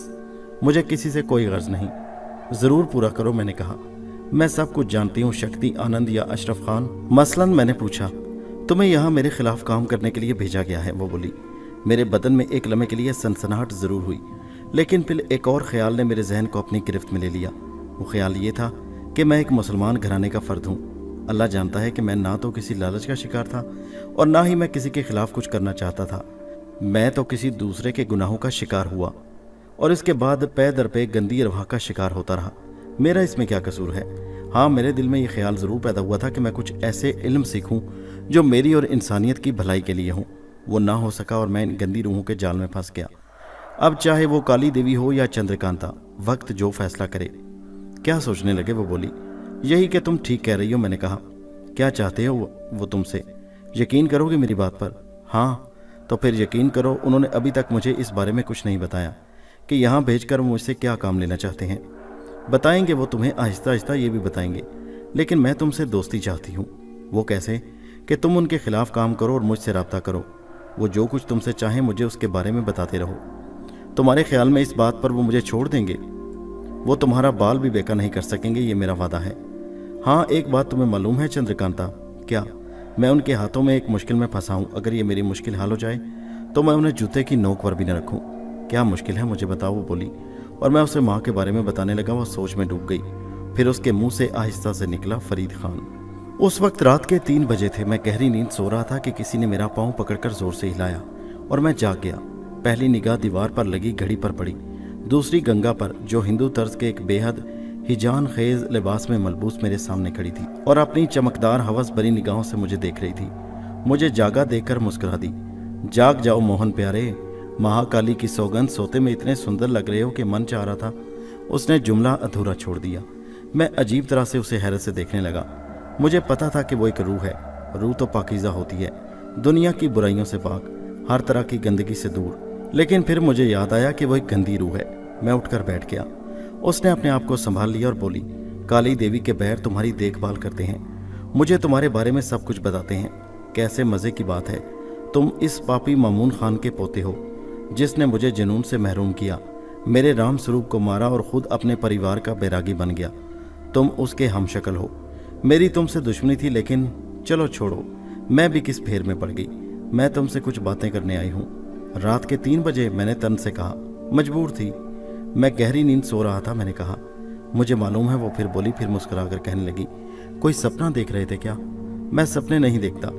मुझे किसी से कोई गर्ज नहीं। ज़रूर पूरा करो, मैंने कहा। मैं सब कुछ जानती हूँ, शक्ति, आनंद या अशरफ खान। मसलन मैंने पूछा, तुम्हें यहाँ मेरे खिलाफ काम करने के लिए भेजा गया है? वो बोली। मेरे बदन में एक लम्हे के लिए सनसनाहट ज़रूर हुई, लेकिन फिर एक और ख्याल ने मेरे जहन को अपनी गिरफ्त में ले लिया। वो ख्याल ये था कि मैं एक मुसलमान घराने का फ़र्द हूँ। अल्लाह जानता है कि मैं ना तो किसी लालच का शिकार था और ना ही मैं किसी के खिलाफ कुछ करना चाहता था। मैं तो किसी दूसरे के गुनाहों का शिकार हुआ और इसके बाद पै दर पे गंदी रवाह का शिकार होता रहा। मेरा इसमें क्या कसूर है? हाँ, मेरे दिल में ये ख्याल ज़रूर पैदा हुआ था कि मैं कुछ ऐसे इल्म सीखूं जो मेरी और इंसानियत की भलाई के लिए हों। वो ना हो सका और मैं इन गंदी रूहों के जाल में फंस गया। अब चाहे वो काली देवी हो या चंद्रकांता, वक्त जो फैसला करे। क्या सोचने लगे? वो बोली। यही कि तुम ठीक कह रही हो, मैंने कहा। क्या चाहते हो वो तुमसे? यकीन करोगे मेरी बात पर? हाँ, तो फिर यकीन करो, उन्होंने अभी तक मुझे इस बारे में कुछ नहीं बताया कि यहाँ भेजकर मुझसे क्या काम लेना चाहते हैं। बताएंगे वो तुम्हें, आहिस्ता आहिस्ता ये भी बताएंगे, लेकिन मैं तुमसे दोस्ती चाहती हूँ। वो कैसे? कि तुम उनके खिलाफ काम करो और मुझसे रब्ता करो। वो जो कुछ तुमसे चाहें मुझे उसके बारे में बताते रहो। तुम्हारे ख्याल में इस बात पर वो मुझे छोड़ देंगे? वो तुम्हारा बाल भी बेका नहीं कर सकेंगे, ये मेरा वादा है। हाँ, एक बात तुम्हें मालूम है चंद्रकांता? क्या? मैं उनके हाथों में एक मुश्किल में फंसा हूँ। अगर ये मेरी मुश्किल हल हो जाए तो मैं उन्हें जूते की नोक पर भी न रखूँ। क्या मुश्किल है मुझे बताओ? वो बोली और मैं उसे माँ के बारे में बताने लगा। वो सोच में डूब गई। फिर उसके मुंह से आहिस्ता से निकला, फरीद खान। उस वक्त रात के 3 बजे थे। मैं गहरी नींद सो रहा था कि किसी ने मेरा पाँव पकड़कर जोर से हिलाया और मैं जाग गया। पहली निगाह दीवार पर लगी घड़ी पर पड़ी, दूसरी गंगा पर, जो हिंदू तर्ज के एक बेहद हिजान खेज लिबास में मलबूस मेरे सामने खड़ी थी और अपनी चमकदार हवस भरी निगाहों से मुझे देख रही थी। मुझे जागा देखकर मुस्कुरा दी। जाग जाओ मोहन प्यारे, महाकाली की सौगंध, सोते में इतने सुंदर लग रहे हो कि मन चाह रहा था। उसने जुमला अधूरा छोड़ दिया। मैं अजीब तरह से उसे हैरत से देखने लगा। मुझे पता था कि वो एक रूह है। रूह तो पाकीज़ा होती है, दुनिया की बुराइयों से पाक, हर तरह की गंदगी से दूर। लेकिन फिर मुझे याद आया कि वो एक गंदी रूह है। मैं उठकर बैठ गया। उसने अपने आप को संभाल लिया और बोली, काली देवी के बैर तुम्हारी देखभाल करते हैं, मुझे तुम्हारे बारे में सब कुछ बताते हैं। कैसे मज़े की बात है, तुम इस पापी मामून खान के पोते हो जिसने मुझे जुनून से महरूम किया, मेरे राम स्वरूप को मारा और ख़ुद अपने परिवार का बैरागी बन गया। तुम उसके हमशक्ल हो। मेरी तुमसे दुश्मनी थी, लेकिन चलो छोड़ो, मैं भी किस फेर में पड़ गई। मैं तुमसे कुछ बातें करने आई हूँ। रात के 3 बजे, मैंने तन से कहा। मजबूर थी, मैं गहरी नींद सो रहा था, मैंने कहा। मुझे मालूम है, वो फिर बोली। फिर मुस्कुरा कर कहने लगी, कोई सपना देख रहे थे क्या? मैं सपने नहीं देखता।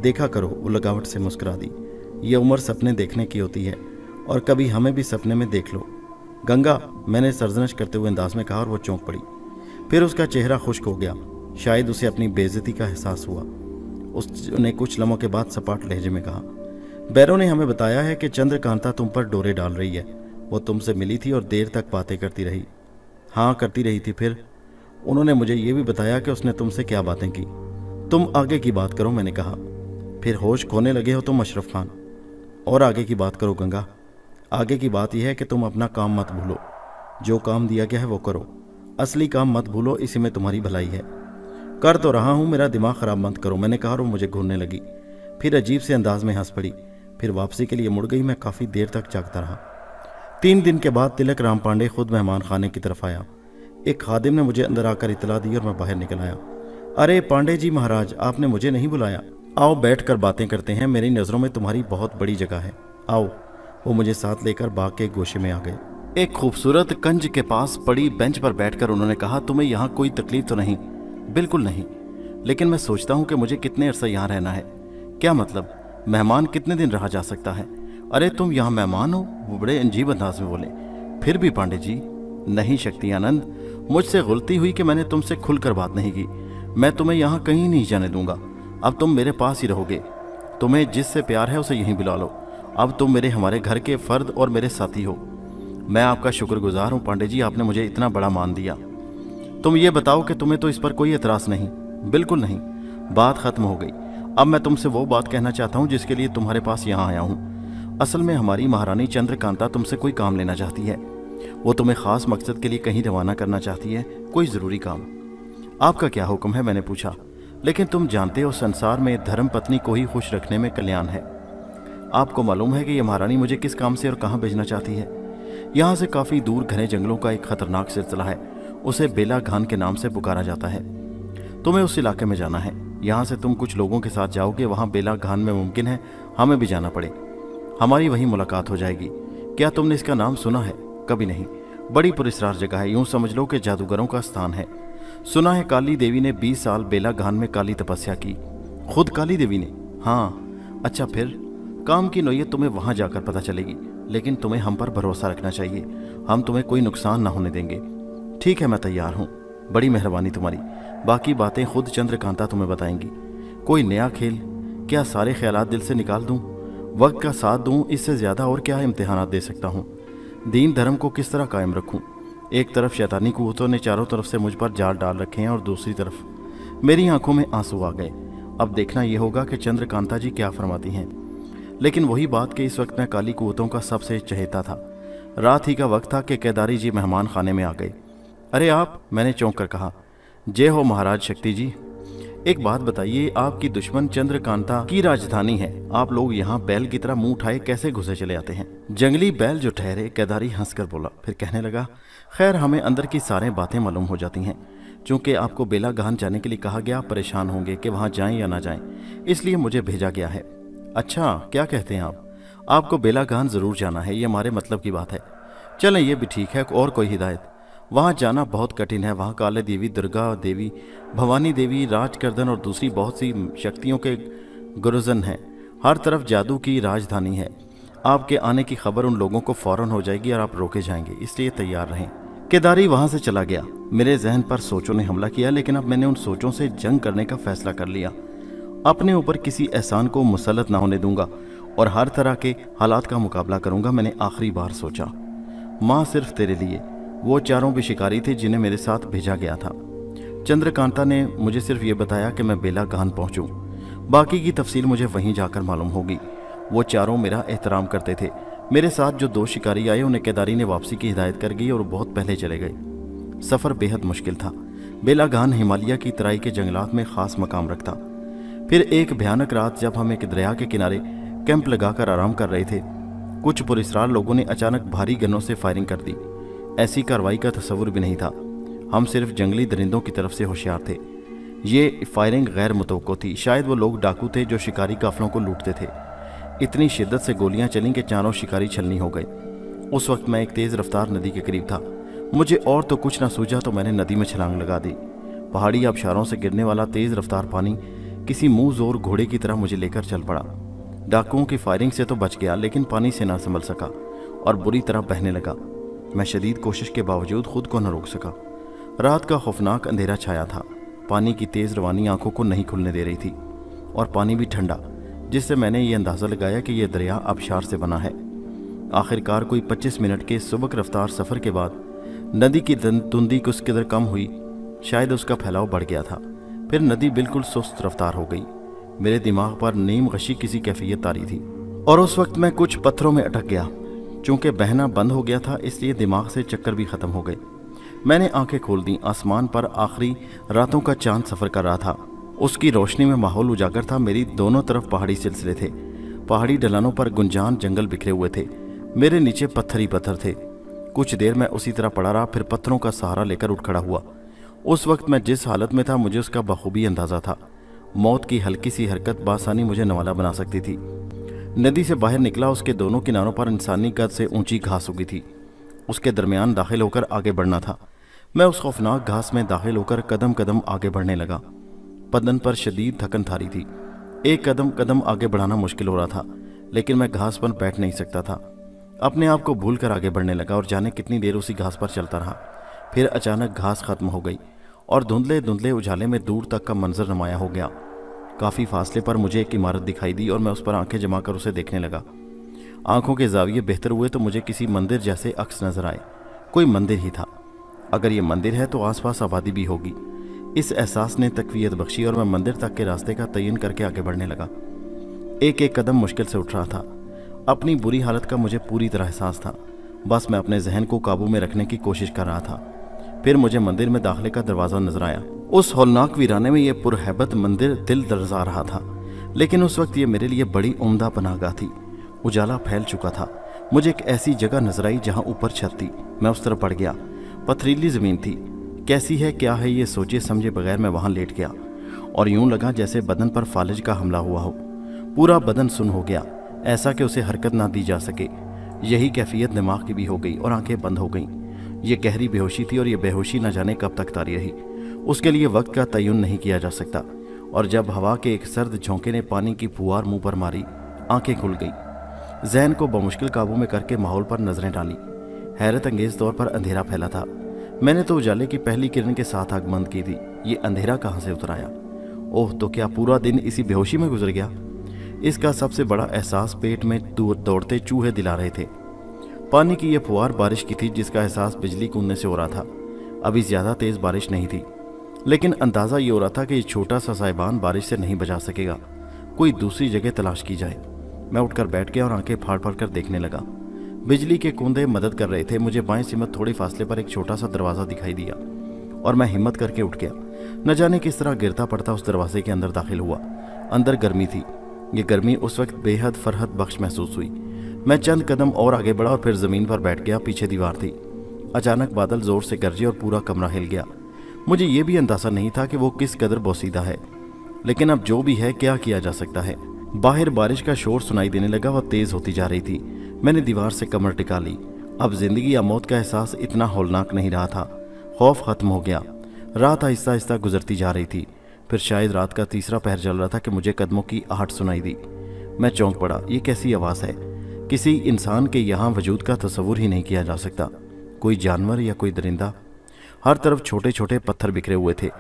देखा करो, वो लगावट से मुस्कुरा दी। ये उम्र सपने देखने की होती है और कभी हमें भी सपने में देख लो। गंगा, मैंने सरजनश करते हुए अंदाज में कहा और वो चौंक पड़ी। फिर उसका चेहरा खुश्क हो गया। शायद उसे अपनी बेइज्जती का एहसास हुआ। उसने कुछ लम्हों के बाद सपाट लहजे में कहा, बैरों ने हमें बताया है कि चंद्रकांता तुम पर डोरे डाल रही है। वो तुमसे मिली थी और देर तक बातें करती रही। हाँ करती रही थी। फिर उन्होंने मुझे ये भी बताया कि उसने तुमसे क्या बातें की। तुम आगे की बात करो, मैंने कहा। फिर होश खोने लगे हो तुम अशरफ खान। और आगे की बात करो गंगा। आगे की बात यह है कि तुम अपना काम मत भूलो, जो काम दिया गया है वो करो। असली काम मत भूलो, इसी में तुम्हारी भलाई है। कर तो रहा हूँ, मेरा दिमाग खराब मत करो, मैंने कहा और मुझे घूरने लगी। फिर अजीब से अंदाज में हंस पड़ी। फिर वापसी के लिए मुड़ गई। मैं काफ़ी देर तक जागता रहा। 3 दिन के बाद तिलक राम पांडे खुद मेहमान खाने की तरफ आया। एक खादिम ने मुझे अंदर आकर इतला दी और मैं बाहर निकल आया। अरे पांडे जी महाराज, आपने मुझे नहीं बुलाया? आओ बैठकर बातें करते हैं, मेरी नज़रों में तुम्हारी बहुत बड़ी जगह है, आओ। वो मुझे साथ लेकर बाग के गोशे में आ गए। एक खूबसूरत कंज के पास पड़ी बेंच पर बैठकर उन्होंने कहा, तुम्हें यहाँ कोई तकलीफ तो नहीं? बिल्कुल नहीं, लेकिन मैं सोचता हूँ कि मुझे कितने अरसा यहाँ रहना है। क्या मतलब, मेहमान कितने दिन रहा जा सकता है? अरे तुम यहाँ मेहमान हो? वो बड़े अजीब अंदाज में बोले। फिर भी पांडे जी। नहीं शक्ति आनंद, मुझसे गलती हुई कि मैंने तुमसे खुलकर बात नहीं की। मैं तुम्हें यहाँ कहीं नहीं जाने दूंगा। अब तुम मेरे पास ही रहोगे। तुम्हें जिससे प्यार है उसे यहीं बुला लो। अब तुम हमारे घर के फर्द और मेरे साथी हो। मैं आपका शुक्रगुजार हूँ पांडे जी, आपने मुझे इतना बड़ा मान दिया। तुम ये बताओ कि तुम्हें तो इस पर कोई एतराज़ नहीं? बिल्कुल नहीं। बात खत्म हो गई। अब मैं तुमसे वो बात कहना चाहता हूँ जिसके लिए तुम्हारे पास यहाँ आया हूँ। असल में हमारी महारानी चंद्रकांता तुमसे कोई काम लेना चाहती है। वो तुम्हें ख़ास मकसद के लिए कहीं रवाना करना चाहती है, कोई ज़रूरी काम। आपका क्या हुक्म है? मैंने पूछा। लेकिन तुम जानते हो संसार में धर्म पत्नी को ही खुश रखने में कल्याण है। आपको मालूम है कि ये महारानी मुझे किस काम से और कहाँ भेजना चाहती है? यहाँ से काफ़ी दूर घने जंगलों का एक खतरनाक सिलसिला है, उसे बेला घान के नाम से पुकारा जाता है। तुम्हें उस इलाके में जाना है। यहाँ से तुम कुछ लोगों के साथ जाओगे, वहाँ बेला घान में मुमकिन है हमें भी जाना पड़े। हमारी वहीं मुलाकात हो जाएगी। क्या तुमने इसका नाम सुना है? कभी नहीं। बड़ी पुरस्कार जगह है, यूँ समझ लो कि जादूगरों का स्थान है। सुना है काली देवी ने 20 साल बेला घान में काली तपस्या की। खुद काली देवी ने? हाँ। अच्छा, फिर काम की नोयत तुम्हें वहाँ जाकर पता चलेगी, लेकिन तुम्हें हम पर भरोसा रखना चाहिए। हम तुम्हें कोई नुकसान ना होने देंगे। ठीक है, मैं तैयार हूँ। बड़ी मेहरबानी तुम्हारी। बाकी बातें खुद चंद्रकांता तुम्हें बताएंगी। कोई नया खेल? क्या सारे ख्यालात दिल से निकाल दूँ? वक्त का साथ दूँ? इससे ज़्यादा और क्या इम्तिहानात दे सकता हूँ? दीन धर्म को किस तरह कायम रखूँ? एक तरफ शैतानी कुव्वतों ने चारों तरफ से मुझ पर जाल डाल रखे हैं और दूसरी तरफ मेरी आंखों में आंसू आ गए। अब देखना यह होगा कि चंद्रकांता जी क्या फरमाती हैं। लेकिन वही बात कि इस वक्त मैं काली कुव्वतों का सबसे चहेता था। रात ही का वक्त था कि केदारी जी मेहमान खाने में आ गए। अरे आप? मैंने चौंक कर कहा। जय हो महाराज शक्ति जी। एक बात बताइए, आपकी दुश्मन चंद्रकांता की राजधानी है, आप लोग यहाँ बैल की तरह मुंह उठाए कैसे घुसे चले आते हैं? जंगली बैल जो ठहरे, केदारी हंसकर बोला। फिर कहने लगा, खैर हमें अंदर की सारी बातें मालूम हो जाती हैं। चूंकि आपको बेला घान जाने के लिए कहा गया, आप परेशान होंगे कि वहाँ जाएं या ना जाएं, इसलिए मुझे भेजा गया है। अच्छा, क्या कहते हैं आप? आपको बेला घान ज़रूर जाना है, ये हमारे मतलब की बात है। चलें, ये भी ठीक है। और कोई हिदायत? वहाँ जाना बहुत कठिन है। वहाँ काले देवी, दुर्गा देवी, भवानी देवी, राजकर्दन और दूसरी बहुत सी शक्तियों के गुरुजन हैं। हर तरफ जादू की राजधानी है। आपके आने की खबर उन लोगों को फौरन हो जाएगी और आप रोके जाएंगे, इसलिए तैयार रहें। केदारी वहाँ से चला गया। मेरे जहन पर सोचों ने हमला किया, लेकिन अब मैंने उन सोचों से जंग करने का फैसला कर लिया। अपने ऊपर किसी एहसान को मुसल्लत ना होने दूंगा और हर तरह के हालात का मुकाबला करूंगा। मैंने आखिरी बार सोचा। माँ, सिर्फ तेरे लिए। वो चारों भी शिकारी थे जिन्हें मेरे साथ भेजा गया था। चंद्रकांता ने मुझे सिर्फ ये बताया कि मैं बेला घान पहुंचूं। बाकी की तफसील मुझे वहीं जाकर मालूम होगी। वो चारों मेरा एहतराम करते थे। मेरे साथ जो 2 शिकारी आए, उन्हें केदारी ने वापसी की हिदायत कर गई और बहुत पहले चले गए। सफ़र बेहद मुश्किल था। बेला घान हिमालय की तराई के जंगलात में ख़ास मकाम रखता। फिर एक भयानक रात, जब हम एक दरिया के किनारे कैंप लगाकर आराम कर रहे थे, कुछ पुरस्कार लोगों ने अचानक भारी गनों से फायरिंग कर दी। ऐसी कार्रवाई का तस्वुर भी नहीं था। हम सिर्फ जंगली दरिंदों की तरफ से होशियार थे। ये फायरिंग गैर मुतवक्को थी। शायद वो लोग डाकू थे जो शिकारी काफलों को लूटते थे। इतनी शिद्दत से गोलियां चलीं कि चारों शिकारी छलनी हो गए। उस वक्त मैं एक तेज़ रफ्तार नदी के करीब था। मुझे और तो कुछ ना सूझा तो मैंने नदी में छलांग लगा दी। पहाड़ी आबशारों से गिरने वाला तेज़ रफ्तार पानी किसी मुंह जोर घोड़े की तरह मुझे लेकर चल पड़ा। डाकुओं की फायरिंग से तो बच गया, लेकिन पानी से ना संभल सका और बुरी तरह बहने लगा। मैं शदीद कोशिश के बावजूद खुद को न रोक सका। रात का खौफनाक अंधेरा छाया था। पानी की तेज़ रवानी आंखों को नहीं खुलने दे रही थी और पानी भी ठंडा, जिससे मैंने ये अंदाज़ा लगाया कि यह दरिया आबशार से बना है। आखिरकार कोई 25 मिनट के सुबक रफ्तार सफ़र के बाद नदी की धुंधी कुछ कदर कम हुई, शायद उसका फैलाव बढ़ गया था। फिर नदी बिल्कुल सुस्त रफ्तार हो गई। मेरे दिमाग पर नीम गशी किसी कैफियत तारी थी और उस वक्त मैं कुछ पत्थरों में अटक गया। चूंकि बहना बंद हो गया था इसलिए दिमाग से चक्कर भी खत्म हो गए। मैंने आंखें खोल दी। आसमान पर आखिरी रातों का चांद सफर कर रहा था। उसकी रोशनी में माहौल उजागर था। मेरी दोनों तरफ पहाड़ी सिलसिले थे। पहाड़ी ढलानों पर गुंजान जंगल बिखरे हुए थे। मेरे नीचे पत्थर ही पत्थर थे। कुछ देर मैं उसी तरह पड़ा रहा, फिर पत्थरों का सहारा लेकर उठ खड़ा हुआ। उस वक्त मैं जिस हालत में था मुझे उसका बखूबी अंदाजा था। मौत की हल्की सी हरकत बासानी मुझे नवाला बना सकती थी। नदी से बाहर निकला। उसके दोनों किनारों पर इंसानी कद से ऊंची घास उगी थी। उसके दरमियान दाखिल होकर आगे बढ़ना था। मैं उस खौफनाक घास में दाखिल होकर कदम कदम आगे बढ़ने लगा। बदन पर शदीद थकन थारी थी। एक कदम कदम आगे बढ़ाना मुश्किल हो रहा था, लेकिन मैं घास पर बैठ नहीं सकता था। अपने आप को भूल कर आगे बढ़ने लगा और जाने कितनी देर उसी घास पर चलता रहा। फिर अचानक घास खत्म हो गई और धुंधले धुंधले उजाले में दूर तक का मंजर नुमाया हो गया। काफ़ी फासले पर मुझे एक इमारत दिखाई दी और मैं उस पर आंखें जमा कर उसे देखने लगा। आंखों के जाविये बेहतर हुए तो मुझे किसी मंदिर जैसे अक्स नजर आए। कोई मंदिर ही था। अगर ये मंदिर है तो आसपास आबादी भी होगी। इस एहसास ने तकवीयत बख्शी और मैं मंदिर तक के रास्ते का तयन करके आगे बढ़ने लगा। एक एक कदम मुश्किल से उठ रहा था। अपनी बुरी हालत का मुझे पूरी तरह एहसास था। बस मैं अपने जहन को काबू में रखने की कोशिश कर रहा था। फिर मुझे मंदिर में दाखिले का दरवाज़ा नजर आया। उस हौलनाक वीराने में यह पुरहैबत मंदिर दिल दरजा रहा था, लेकिन उस वक्त यह मेरे लिए बड़ी उम्दा पनाहगाह थी। उजाला फैल चुका था। मुझे एक ऐसी जगह नजर आई जहां ऊपर छत थी। मैं उस तरफ बढ़ गया। पथरीली ज़मीन थी। कैसी है क्या है ये सोचे समझे बगैर मैं वहां लेट गया और यूं लगा जैसे बदन पर फालिज का हमला हुआ हो। पूरा बदन सुन्न हो गया, ऐसा कि उसे हरकत ना दी जा सके। यही कैफियत दिमाग की भी हो गई और आंखें बंद हो गईं। ये गहरी बेहोशी थी और ये बेहोशी न जाने कब तक तारी रही। उसके लिए वक्त का तयन नहीं किया जा सकता। और जब हवा के एक सर्द झोंके ने पानी की फुहार मुंह पर मारी, आंखें खुल गई। जहन को बमुश्किल काबू में करके माहौल पर नजरें डाली। हैरत अंगेज तौर पर अंधेरा फैला था। मैंने तो उजाले की पहली किरण के साथ आंख बंद की थी। ये अंधेरा कहाँ से उतर आया? ओह, तो क्या पूरा दिन इसी बेहोशी में गुजर गया? इसका सबसे बड़ा एहसास पेट में दौड़ते चूहे दिला रहे थे। पानी की यह फुहार बारिश की थी, जिसका एहसास बिजली कूदने से हो रहा था। अभी ज़्यादा तेज़ बारिश नहीं थी, लेकिन अंदाज़ा ये हो रहा था कि ये छोटा सा साहिबान बारिश से नहीं बचा सकेगा। कोई दूसरी जगह तलाश की जाए। मैं उठकर बैठ गया और आंखें फाड़ फाड़ कर देखने लगा। बिजली के कूंदे मदद कर रहे थे। मुझे बाएं सिमत थोड़े फासले पर एक छोटा सा दरवाज़ा दिखाई दिया और मैं हिम्मत करके उठ गया। न जाने किस तरह गिरता पड़ता उस दरवाजे के अंदर दाखिल हुआ। अंदर गर्मी थी। ये गर्मी उस वक्त बेहद फरहत बख्श महसूस हुई। मैं चंद कदम और आगे बढ़ा और फिर ज़मीन पर बैठ गया। पीछे दीवार थी। अचानक बादल ज़ोर से गरजे और पूरा कमरा हिल गया। मुझे ये भी अंदाज़ा नहीं था कि वो किस कदर बोसीदा है, लेकिन अब जो भी है क्या किया जा सकता है। बाहर बारिश का शोर सुनाई देने लगा और तेज़ होती जा रही थी। मैंने दीवार से कमर टिका ली। अब जिंदगी या मौत का एहसास इतना हौलनाक नहीं रहा था। खौफ खत्म हो गया। रात आहिस्ता आहिस्ता गुजरती जा रही थी। फिर शायद रात का तीसरा पहर चल रहा था कि मुझे कदमों की आहट सुनाई दी। मैं चौंक पड़ा। ये कैसी आवाज़ है? किसी इंसान के यहाँ वजूद का तस्वुर ही नहीं किया जा सकता। कोई जानवर या कोई दरिंदा? हर तरफ छोटे छोटे पत्थर बिखरे हुए थे।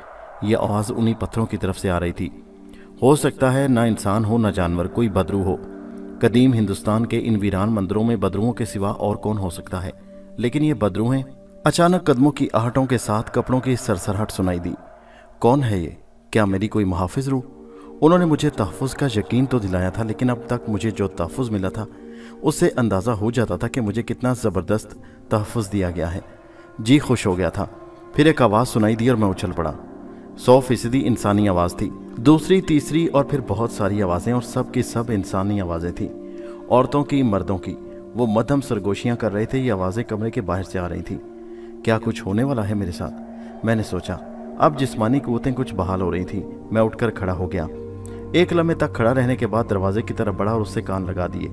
यह आवाज़ उन्हीं पत्थरों की तरफ से आ रही थी। हो सकता है ना इंसान हो ना जानवर, कोई बदरू हो। कदीम हिंदुस्तान के इन वीरान मंदिरों में बदरुओं के सिवा और कौन हो सकता है? लेकिन ये बदरू हैं। अचानक कदमों की आहटों के साथ कपड़ों की सरसराहट सुनाई दी। कौन है ये? क्या मेरी कोई मुहाफिज रूह? उन्होंने मुझे तहफ़्फ़ुज़ का यकीन तो दिलाया था, लेकिन अब तक मुझे जो तहफ़्फ़ुज़ मिला था उससे अंदाज़ा हो जाता था कि मुझे कितना ज़बरदस्त तहफ़्फ़ुज़ दिया गया है। जी खुश हो गया था। फिर एक आवाज़ सुनाई दी और मैं उछल पड़ा। 100% इंसानी आवाज़ थी। दूसरी, तीसरी और फिर बहुत सारी आवाज़ें, और सब की सब इंसानी आवाज़ें थीं। औरतों की, मर्दों की। वो मध्यम सरगोशियाँ कर रहे थे। ये आवाज़ें कमरे के बाहर से आ रही थीं। क्या कुछ होने वाला है मेरे साथ? मैंने सोचा। अब जिस्मानी क़ुव्वतें कुछ बहाल हो रही थीं। मैं उठकर खड़ा हो गया। एक लम्हे तक खड़ा रहने के बाद दरवाजे की तरफ बढ़ा और उससे कान लगा दिए।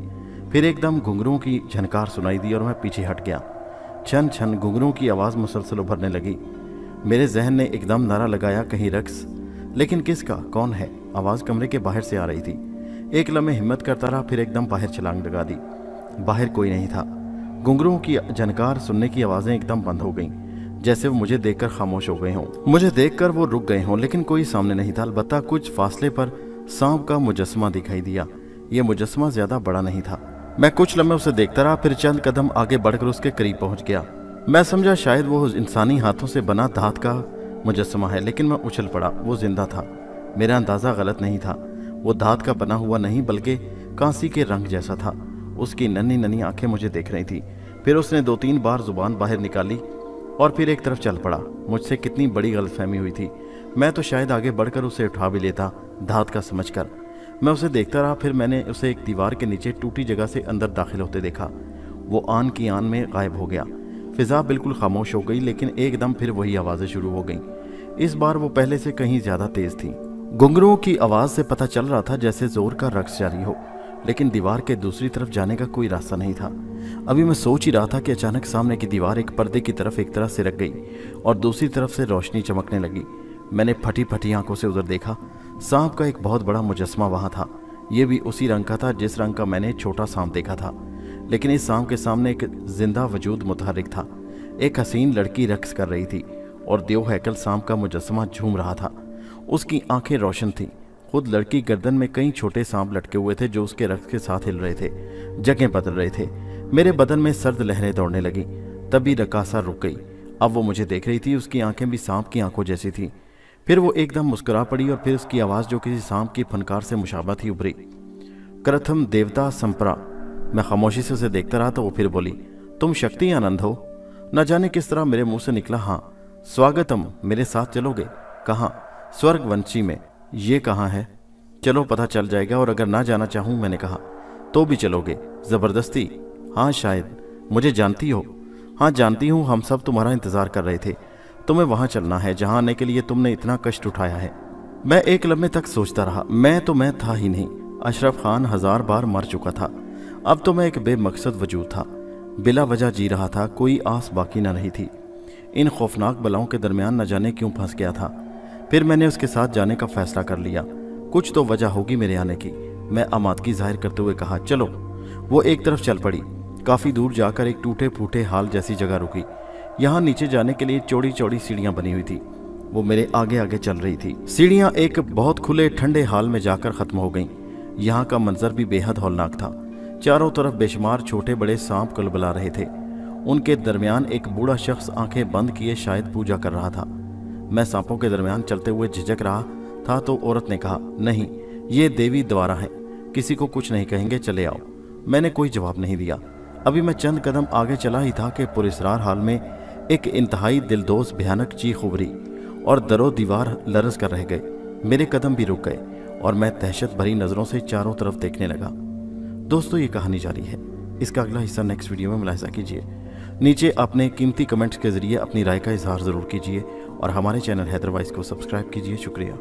फिर एकदम घुंघरूओं की झनकार सुनाई दी और मैं पीछे हट गया। छन छन घुंघरूओं की आवाज़ मुसलसल उभरने लगी। मेरे जहन ने एकदम नारा लगाया, कहीं रक्स। लेकिन किसका? कौन है? आवाज़ कमरे के बाहर से आ रही थी। एक लम्हे हिम्मत करता रहा, फिर एकदम बाहर छलांग लगा दी। बाहर कोई नहीं था। घुंघरूओं की झनकार सुनने की आवाज़ें एकदम बंद हो गईं, जैसे वो मुझे देखकर खामोश हो गए हों। मुझे देखकर वो रुक गए हों, लेकिन कोई सामने नहीं था। अलबत्ता कुछ फासले पर सांप का मुजस्समा दिखाई दिया। ये मुजस्समा ज़्यादा बड़ा नहीं था। मैं कुछ लम्हे उसे देखता रहा, फिर चंद कदम आगे बढ़कर उसके करीब पहुंच गया। मैं समझा शायद वो इंसानी हाथों से बना धात का मुजस्समा है, लेकिन मैं उछल पड़ा। वो जिंदा था। मेरा अंदाज़ा गलत नहीं था। वो धात का बना हुआ नहीं बल्कि कांसी के रंग जैसा था। उसकी नन्ही नन्ही आंखें मुझे देख रही थी। फिर उसने 2-3 बार जुबान बाहर निकाली और फिर एक तरफ चल पड़ा। मुझसे कितनी बड़ी गलतफहमी हुई थी। मैं तो शायद आगे बढ़कर उसे उठा भी लेता, धात का समझकर। मैं उसे देखता रहा। फिर मैंने उसे एक दीवार के नीचे टूटी जगह से अंदर दाखिल होते देखा। वो आन की आन में गायब हो गया। फिजा बिल्कुल खामोश हो गई, लेकिन एकदम फिर वही आवाज़ें शुरू हो गईं। इस बार वो पहले से कहीं ज़्यादा तेज़ थी। घुंघरुओं की आवाज़ से पता चल रहा था जैसे जोर का रक्स जारी हो, लेकिन दीवार के दूसरी तरफ जाने का कोई रास्ता नहीं था। अभी मैं सोच ही रहा था कि अचानक सामने की दीवार एक पर्दे की तरफ एक तरह से रख गई और दूसरी तरफ से रोशनी चमकने लगी। मैंने फटी फटी आंखों से उधर देखा। सांप का एक बहुत बड़ा मुजस्समा वहाँ था। ये भी उसी रंग का था जिस रंग का मैंने छोटा सांप देखा था, लेकिन इस सांप के सामने एक जिंदा वजूद मुतहरिक था। एक हसीन लड़की रक्स कर रही थी और देव हैकल सांप का मुजस्समा झूम रहा था। उसकी आंखें रोशन थीं। खुद लड़की गर्दन में कई छोटे सांप लटके हुए थे जो उसके रक्त के साथ हिल रहे थे, जगह बदल रहे थे। मेरे बदन में सर्द लहरें दौड़ने लगी। तभी रकासा रुक गई। अब वो मुझे देख रही थी। उसकी आंखें भी सांप की आंखों जैसी थी। फिर वो एकदम मुस्कुरा पड़ी और फिर उसकी आवाज़ जो किसी सांप की फनकार से मुशाबह थी उभरी, करथम देवता संपरा। मैं खामोशी से उसे देखता रहा तो वो फिर बोली, तुम शक्ति आनंद हो। न जाने किस तरह मेरे मुंह से निकला, हाँ। स्वागतम, मेरे साथ चलोगे? कहाँ? स्वर्गवंशी में। ये कहाँ है? चलो पता चल जाएगा। और अगर ना जाना चाहूँ, मैंने कहा, तो भी चलोगे? ज़बरदस्ती? हाँ शायद। मुझे जानती हो? हाँ जानती हूँ। हम सब तुम्हारा इंतज़ार कर रहे थे। तुम्हें वहाँ चलना है जहाँ आने के लिए तुमने इतना कष्ट उठाया है। मैं एक लम्हे तक सोचता रहा। मैं था ही नहीं। अशरफ खान 1000 बार मर चुका था। अब तो मैं एक बेमकसद वजूद था। बिला वजह जी रहा था। कोई आस बाकी न रही थी। इन खौफनाक बलाओं के दरमियान न जाने क्यों फंस गया था। फिर मैंने उसके साथ जाने का फैसला कर लिया। कुछ तो वजह होगी मेरे आने की। मैं आमादगी जाहिर करते हुए कहा, चलो। वो एक तरफ चल पड़ी। काफ़ी दूर जाकर एक टूटे फूटे हाल जैसी जगह रुकी। यहाँ नीचे जाने के लिए चौड़ी चौड़ी सीढ़ियाँ बनी हुई थी। वो मेरे आगे आगे चल रही थी। सीढ़ियाँ एक बहुत खुले ठंडे हाल में जाकर ख़त्म हो गईं। यहाँ का मंजर भी बेहद हौलनाक था। चारों तरफ बेशुमार छोटे बड़े सांप कुलबुला रहे थे। उनके दरमियान एक बूढ़ा शख्स आंखें बंद किए शायद पूजा कर रहा था। मैं सांपों के दरमियान चलते हुए झिझक रहा था तो औरत ने कहा, नहीं, ये देवी द्वारा है, किसी को कुछ नहीं कहेंगे, चले आओ। मैंने कोई जवाब नहीं दिया। अभी मैं चंद कदम आगे चला ही था कि पुरस्रार हाल में एक इंतहाई दिलदोज भयानक चीख उभरी और दरो दीवार लरज कर रह गए। मेरे कदम भी रुक गए और मैं दहशत भरी नज़रों से चारों तरफ देखने लगा। दोस्तों, ये कहानी जारी है। इसका अगला हिस्सा नेक्स्ट वीडियो में मुलाहिजा कीजिए। नीचे अपने कीमती कमेंट्स के ज़रिए अपनी राय का इजहार ज़रूर कीजिए और हमारे चैनल हैदर वाइस को सब्सक्राइब कीजिए। शुक्रिया।